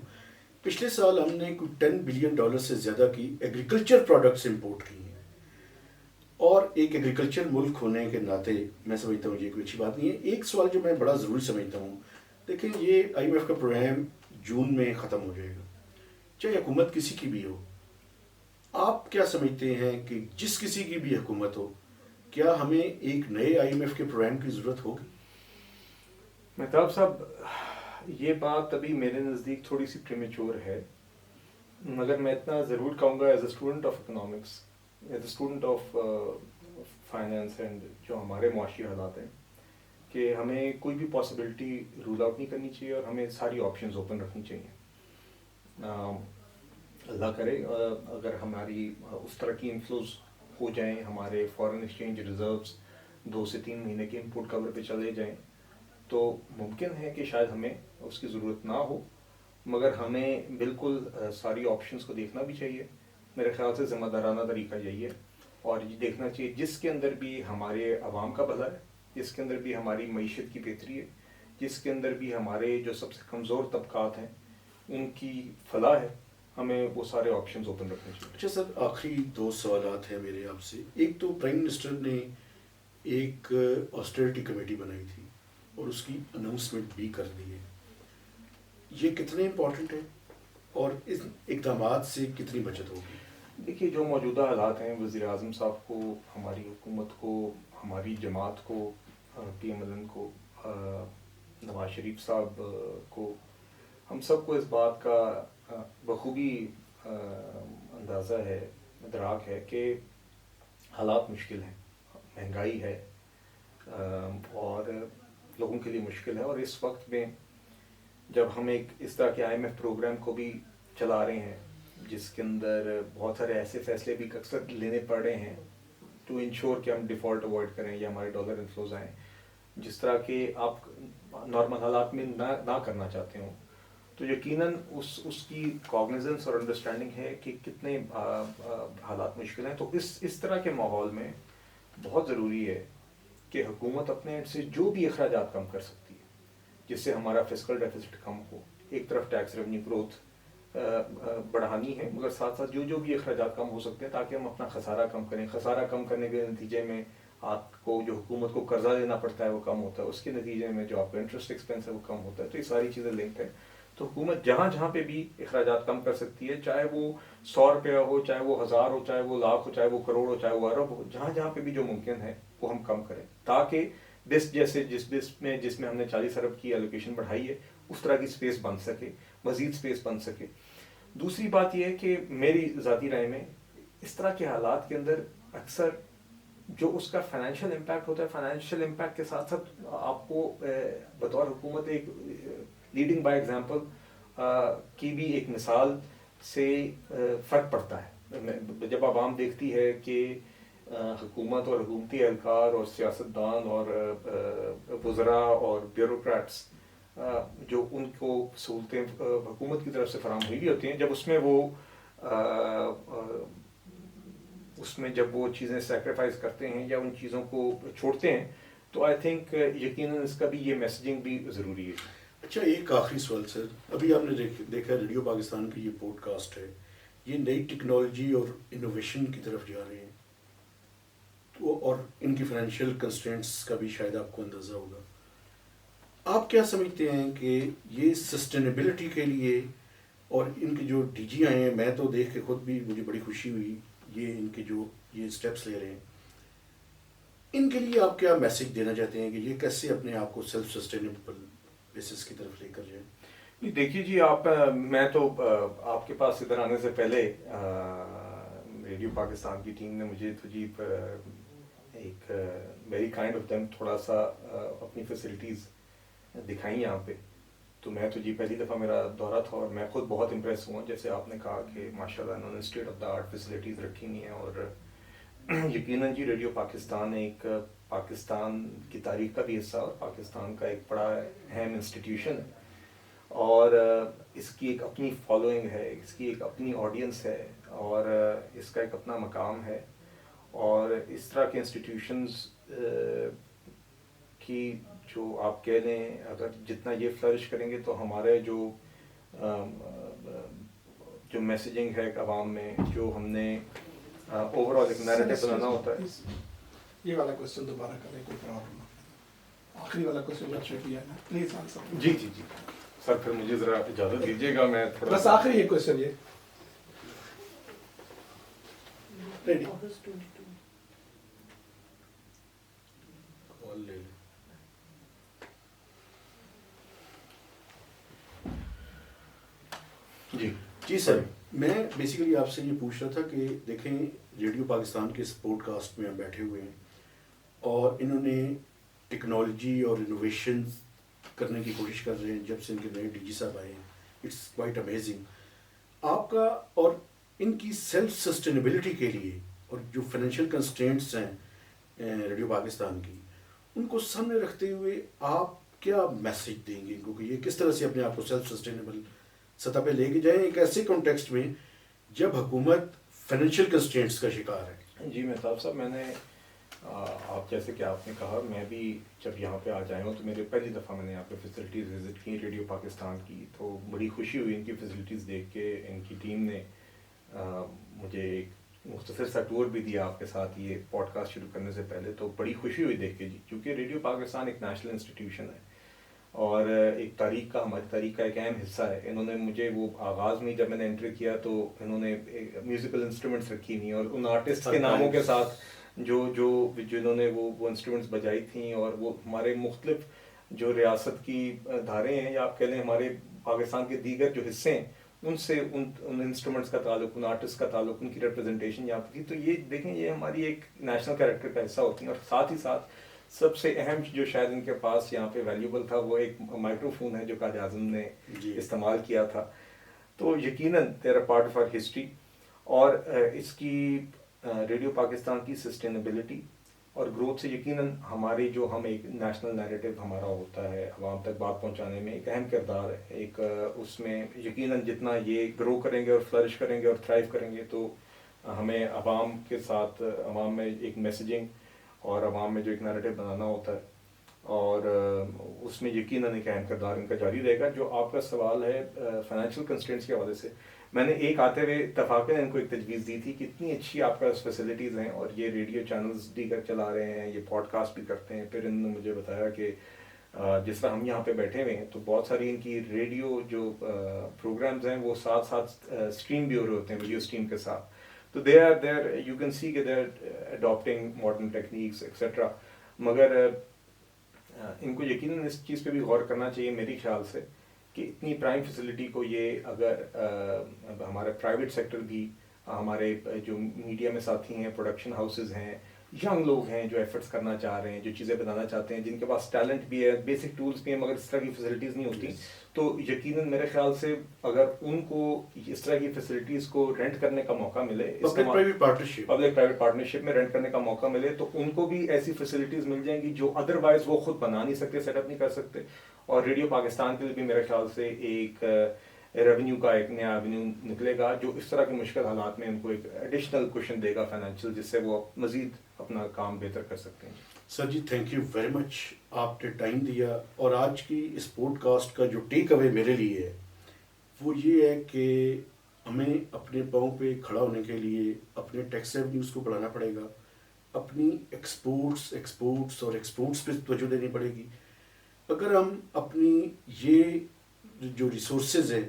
پچھلے سال ہم نے کوئی $10 بلین سے زیادہ کی ایگریکلچر پروڈکٹس امپورٹ کی ہیں، اور ایک ایگریکلچر ملک ہونے کے ناطے میں سمجھتا ہوں یہ کوئی اچھی بات نہیں ہے. ایک سوال جو میں بڑا ضروری سمجھتا ہوں، دیکھیں یہ IMF کا پروگرام جون میں ختم ہو جائے گا، چاہے حکومت کسی کی بھی ہو. آپ کیا سمجھتے ہیں کہ جس کسی کی بھی حکومت ہو، کیا ہمیں ایک نئے IMF کے پروگرام کی ضرورت ہوگی؟
مہتاب صاحب، یہ بات ابھی میرے نزدیک تھوڑی سی پریمیچور ہے، مگر میں اتنا ضرور کہوں گا as a student of economics, as a student of finance and جو ہمارے معاشی حالات ہیں، کہ ہمیں کوئی بھی پاسبلٹی رول آؤٹ نہیں کرنی چاہیے اور ہمیں ساری آپشنز اوپن رکھنی چاہیے. اللہ کرے اگر ہماری اس طرح کی انفلوز ہو جائیں، ہمارے فارن ایکسچینج ریزروز 2 سے 3 مہینے کے انپٹ کور پہ چلے جائیں، تو ممکن ہے کہ شاید ہمیں اس کی ضرورت نہ ہو، مگر ہمیں بالکل ساری آپشنز کو دیکھنا بھی چاہیے. میرے خیال سے ذمہ دارانہ طریقہ یہی ہے، اور یہ دیکھنا چاہیے جس کے اندر بھی ہمارے عوام کا بھلا ہے، جس کے اندر بھی ہماری معیشت کی بہتری ہے، جس کے اندر بھی ہمارے جو سب سے کمزور طبقات ہیں ان کی فلاح ہے، ہمیں وہ سارے آپشنز اوپن رکھنے چاہیے.
اچھا سر، آخری 2 سوالات ہیں میرے آپ سے. ایک تو پرائم منسٹر نے ایک آسٹریلٹی کمیٹی بنائی تھی اور اس کی اناؤنسمنٹ بھی کر دی ہے، یہ کتنے امپورٹنٹ ہے اور اس اقدامات سے کتنی بچت ہوگی؟
دیکھیے، جو موجودہ حالات ہیں، وزیر اعظم صاحب کو، ہماری حکومت کو، ہماری جماعت کو، PMLN کو، نواز شریف صاحب کو، ہم سب کو اس بات کا بخوبی اندازہ ہے، ادراک ہے کہ حالات مشکل ہیں، مہنگائی ہے اور لوگوں کے لیے مشکل ہے. اور اس وقت میں جب ہم ایک اس طرح کے IMF پروگرام کو بھی چلا رہے ہیں جس کے اندر بہت سارے ایسے فیصلے بھی اکثر لینے پڑ رہے ہیں ٹو انشور کہ ہم ڈیفالٹ اوائڈ کریں یا ہمارے ڈالر انفلوز آئیں، جس طرح کہ آپ نارمل حالات میں نہ کرنا چاہتے ہوں، تو یقیناً اس کی کاگنیزنس اور انڈرسٹینڈنگ ہے کہ کتنے حالات مشکل ہیں. تو اس طرح کے ماحول میں بہت ضروری ہے کہ حکومت اپنے اینڈ سے جو بھی اخراجات کم کر سکتی ہے جس سے ہمارا فسکل ڈیفیسٹ کم ہو. ایک طرف ٹیکس ریونیو گروتھ بڑھانی ہے، مگر ساتھ ساتھ جو بھی اخراجات کم ہو سکتے ہیں تاکہ ہم اپنا خسارہ کم کریں. خسارہ کم کرنے کے نتیجے میں آپ کو جو حکومت کو قرضہ لینا پڑتا ہے وہ کم ہوتا ہے، اس کے نتیجے میں جو آپ کا انٹرسٹ ایکسپینس ہے وہ کم ہوتا ہے. تو یہ ساری چیزیں لنکڈ ہیں. تو حکومت جہاں جہاں پہ بھی اخراجات کم کر سکتی ہے، چاہے وہ 100 روپیہ ہو، چاہے وہ 1000 ہو، چاہے وہ لاکھ ہو، چاہے وہ کروڑ ہو، چاہے وہ ارب ہو، جہاں جہاں پہ بھی جو ممکن ہے وہ ہم کم کریں، تاکہ جس میں ہم نے 40 ارب کی ایلوکیشن بڑھائی ہے اس طرح کی اسپیس بن سکے، مزید اسپیس بن سکے. دوسری بات یہ ہے کہ میری ذاتی رائے میں اس طرح کے حالات کے اندر اکثر جو اس کا فائنینشیل امپیکٹ ہوتا ہے، فائنینشیل امپیکٹ کے ساتھ ساتھ آپ کو بطور حکومت ایک لیڈنگ بائی ایگزامپل کی بھی ایک مثال سے فرق پڑتا ہے. جب عوام دیکھتی ہے کہ حکومت اور حکومتی اہلکار اور سیاستدان اور وزراء اور بیوروکریٹس جو ان کو سہولتیں حکومت کی طرف سے فراہم ہوئی ہوتی ہیں، جب اس میں جب وہ چیزیں سیکریفائز کرتے ہیں یا ان چیزوں کو چھوڑتے ہیں، تو آئی تھنک یقیناً اس کا بھی یہ میسیجنگ بھی ضروری ہے.
اچھا، ایک آخری سوال سر. ابھی آپ نے دیکھا ریڈیو پاکستان کی یہ پوڈ کاسٹ ہے، یہ نئی ٹیکنالوجی اور انوویشن کی طرف جا رہے ہیں، تو اور ان کی فائنینشیل کنسٹرینٹس کا بھی شاید آپ کو اندازہ ہوگا. آپ کیا سمجھتے ہیں کہ یہ سسٹینیبلٹی کے لیے، اور ان کے جو ڈی جی آئے ہیں، میں تو دیکھ کے خود بھی مجھے بڑی خوشی ہوئی یہ ان کے جو یہ اسٹیپس لے رہے ہیں، ان کے لیے آپ کیا میسج دینا چاہتے ہیں کہ یہ کیسے اپنے آپ کو سیلف سسٹینیبل بیسس کی طرف لے کر جائیں؟
دیکھیے جی، میں تو آپ کے پاس ادھر آنے سے پہلے ریڈیو پاکستان کی ٹیم نے مجھے تو جی ایک ویری کائنڈ آف دیم تھوڑا سا اپنی فیسلٹیز دکھائی یہاں پہ. تو میں تو جی پہلی دفعہ میرا دورہ تھا اور میں خود بہت امپریس ہوا. جیسے آپ نے کہا کہ ماشاء اللہ انہوں نے state of the art facilities رکھی ہوئی ہیں، اور یقیناً جی ریڈیو پاکستان ایک پاکستان کی تاریخ کا بھی حصہ اور پاکستان کا ایک بڑا اہم انسٹیٹیوشن ہے، اور اس کی ایک اپنی فالوئنگ ہے، اس کی ایک اپنی آڈینس ہے، اور اس کا ایک اپنا مقام ہے. اور اس طرح کے انسٹیٹیوشنز کی جو آپ کہہ لیں، اگر جتنا یہ فلرش کریں گے تو ہمارے جو میسیجنگ ہے عوام میں، جو ہم نے اوور آل ایک نیریٹو بنانا ہوتا ہے.
یہ والا کوشچن دوبارہ کریں، کوئی پرابلم؟ آخری والا کوشچن بچوں کیا ہے نا، پلیز آنسر.
جی جی جی سر، پھر مجھے ذرا اجازت دیجیے گا، میں تھوڑا
بس آخری یہ کوشچن یہ.
ریڈی جی سر، میں بیسیکلی آپ سے یہ پوچھ رہا تھا کہ دیکھیں ریڈیو پاکستان کے اس پوڈ کاسٹ میں ہم بیٹھے ہوئے ہیں اور انہوں نے ٹیکنالوجی اور انوویشن کرنے کی کوشش کر رہے ہیں جب سے ان کے نئے ڈی جی صاحب آئے ہیں. It's quite amazing. آپ کا اور ان کی سیلف سسٹینیبلٹی کے لیے اور جو فائنینشیل کنسٹرینٹس ہیں ریڈیو پاکستان کی، ان کو سامنے رکھتے ہوئے آپ کیا میسج دیں گے ان کو کہ یہ کس طرح سے اپنے آپ کو سیلف سسٹینیبل سطح پہ لے کے جائیں ایک ایسے کانٹیکسٹ میں جب حکومت فائنینشیل کنسٹرینٹس کا شکار ہے؟
جی مہتاب صاحب، میں نے آپ جیسے کہ آپ نے کہا، میں بھی جب یہاں پہ آ جائے ہوں تو میرے پہلی دفعہ میں نے یہاں پہ فیسلٹیز وزٹ کی ریڈیو پاکستان کی، تو بڑی خوشی ہوئی ان کی فیسلٹیز دیکھ کے. ان کی ٹیم نے مجھے ایک مختصر سا ٹور بھی دیا آپ کے ساتھ یہ پوڈ کاسٹ شروع کرنے سے پہلے، تو بڑی خوشی ہوئی دیکھ کے جی، کیونکہ ریڈیو پاکستان ایک نیشنل انسٹیٹیوشن ہے اور ایک تاریخ کا، ہماری تاریخ کا ایک اہم حصہ ہے. انہوں نے مجھے وہ آغاز میں جب میں نے انٹر کیا تو انہوں نے میوزیکل انسٹرومنٹس رکھی ہوئی اور ان آرٹسٹ کے ناموں کے ساتھ جنہوں نے وہ انسٹرومنٹس بجائی تھیں، اور وہ ہمارے مختلف جو ریاست کی دھارے ہیں یا آپ کہہ لیں ہمارے پاکستان کے دیگر جو حصے ہیں ان سے ان انسٹرومنٹس کا تعلق، ان آرٹسٹ کا تعلق، ان کی ریپرزنٹیشن یہاں پہ تھی. تو یہ دیکھیں یہ ہماری ایک نیشنل کریکٹر کا حصہ ہوتی ہیں. اور ساتھ ہی ساتھ سب سے اہم جو شاید ان کے پاس یہاں پہ ویلیوبل تھا وہ ایک مائکرو فون ہے جو قائد اعظم نے استعمال کیا تھا. تو یقیناً they are part of our history, اور اس کی ریڈیو پاکستان کی سسٹینیبلٹی اور گروتھ سے یقیناً ہماری جو ہم ایک نیشنل نیریٹو ہمارا ہوتا ہے عوام تک بات پہنچانے میں ایک اہم کردار ہے. ایک اس میں یقیناً جتنا یہ گرو کریں گے اور فلرش کریں گے اور تھرائیو کریں گے تو ہمیں عوام کے ساتھ، عوام میں ایک میسیجنگ اور عوام میں جو ایک نیریٹو بنانا ہوتا ہے، اور اس میں یقیناً ایک اہم کردار ان کا جاری رہے گا. جو آپ کا سوال ہے فائنینشیل کنسٹرینٹس کے حوالے سے، میں نے ایک آتے ہوئے اتفاقاً ان کو ایک تجویز دی تھی کہ اتنی اچھی آپ کا فیسلٹیز ہیں اور یہ ریڈیو چینلز بھی چلا رہے ہیں، یہ پوڈ کاسٹ بھی کرتے ہیں. پھر انہوں نے مجھے بتایا کہ جس طرح ہم یہاں پہ بیٹھے ہوئے ہیں تو بہت ساری ان کی ریڈیو جو پروگرامز ہیں وہ ساتھ ساتھ اسٹریم بھی ہو رہے ہوتے ہیں ویڈیو اسٹریم کے ساتھ. تو they are you can see کہ they are adapting modern techniques etcetera. مگر ان کو یقیناً اس چیز پہ بھی غور کرنا چاہیے میری خیال سے کہ اتنی پرائم فیسلٹی کو یہ اگر ہمارے پرائیویٹ سیکٹر بھی, ہمارے جو میڈیا میں ساتھی ہیں, پروڈکشن ہاؤسز ہیں, ینگ لوگ ہیں جو ایفرٹس کرنا چاہ رہے ہیں, جو چیزیں بنانا چاہتے ہیں, جن کے پاس ٹیلنٹ بھی ہے, بیسک ٹولس بھی ہیں, مگر اس طرح کی فیسلٹیز نہیں ہوتی, تو یقیناً میرے خیال سے اگر ان کو اس طرح کی فیسلٹیز کو رینٹ کرنے کا موقع ملے, پبلک پرائیویٹ پارٹنرشپ میں رینٹ کرنے کا موقع ملے, تو ان کو بھی ایسی فیسلٹیز مل جائیں گی جو ادروائز وہ خود بنا نہیں سکتے, سیٹ اپ نہیں کر سکتے. اور ریڈیو پاکستان کے لیے بھی میرے خیال سے ایک ریونیو کا ایک نیا ایونیو نکلے گا جو اس طرح کے مشکل حالات میں ان کو ایک ایڈیشنل کوشن دے گا فائنینشیل, جس سے وہ مزید اپنا کام بہتر کر سکتے ہیں.
سر جی تھینک یو ویری مچ, آپ نے ٹائم دیا. اور آج کی اس پوڈ کاسٹ کا جو ٹیک اوے میرے لیے ہے وہ یہ ہے کہ ہمیں اپنے پاؤں پہ کھڑا ہونے کے لیے اپنے ٹیکس ریونیوز کو بڑھانا پڑے گا, اپنی ایکسپورٹس پہ توجہ دینی پڑے گی. اگر ہم اپنی یہ جو ریسورسز ہیں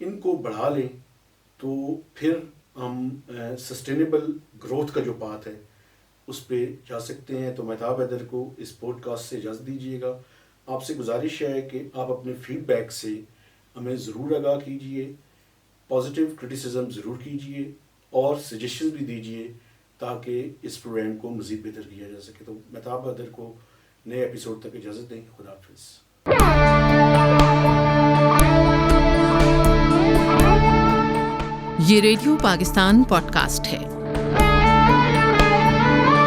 ان کو بڑھا لیں تو پھر ہم سسٹینیبل گروتھ کا جو پاتھ ہے اس پہ جا سکتے ہیں. تو مہتاب حیدر کو اس پوڈ کاسٹ سے اجازت دیجیے گا. آپ سے گزارش ہے کہ آپ اپنے فیڈ بیک سے ہمیں ضرور آگاہ کیجیے, پازیٹیو کرٹیسزم ضرور کیجیے اور سجیشن بھی دیجیے تاکہ اس پروگرام کو مزید بہتر کیا جا سکے. تو مہتاب حیدر کو نئے ایپیسوڈ تک اجازت دیں. خدا حافظ.
یہ ریڈیو پاکستان پوڈ کاسٹ ہے.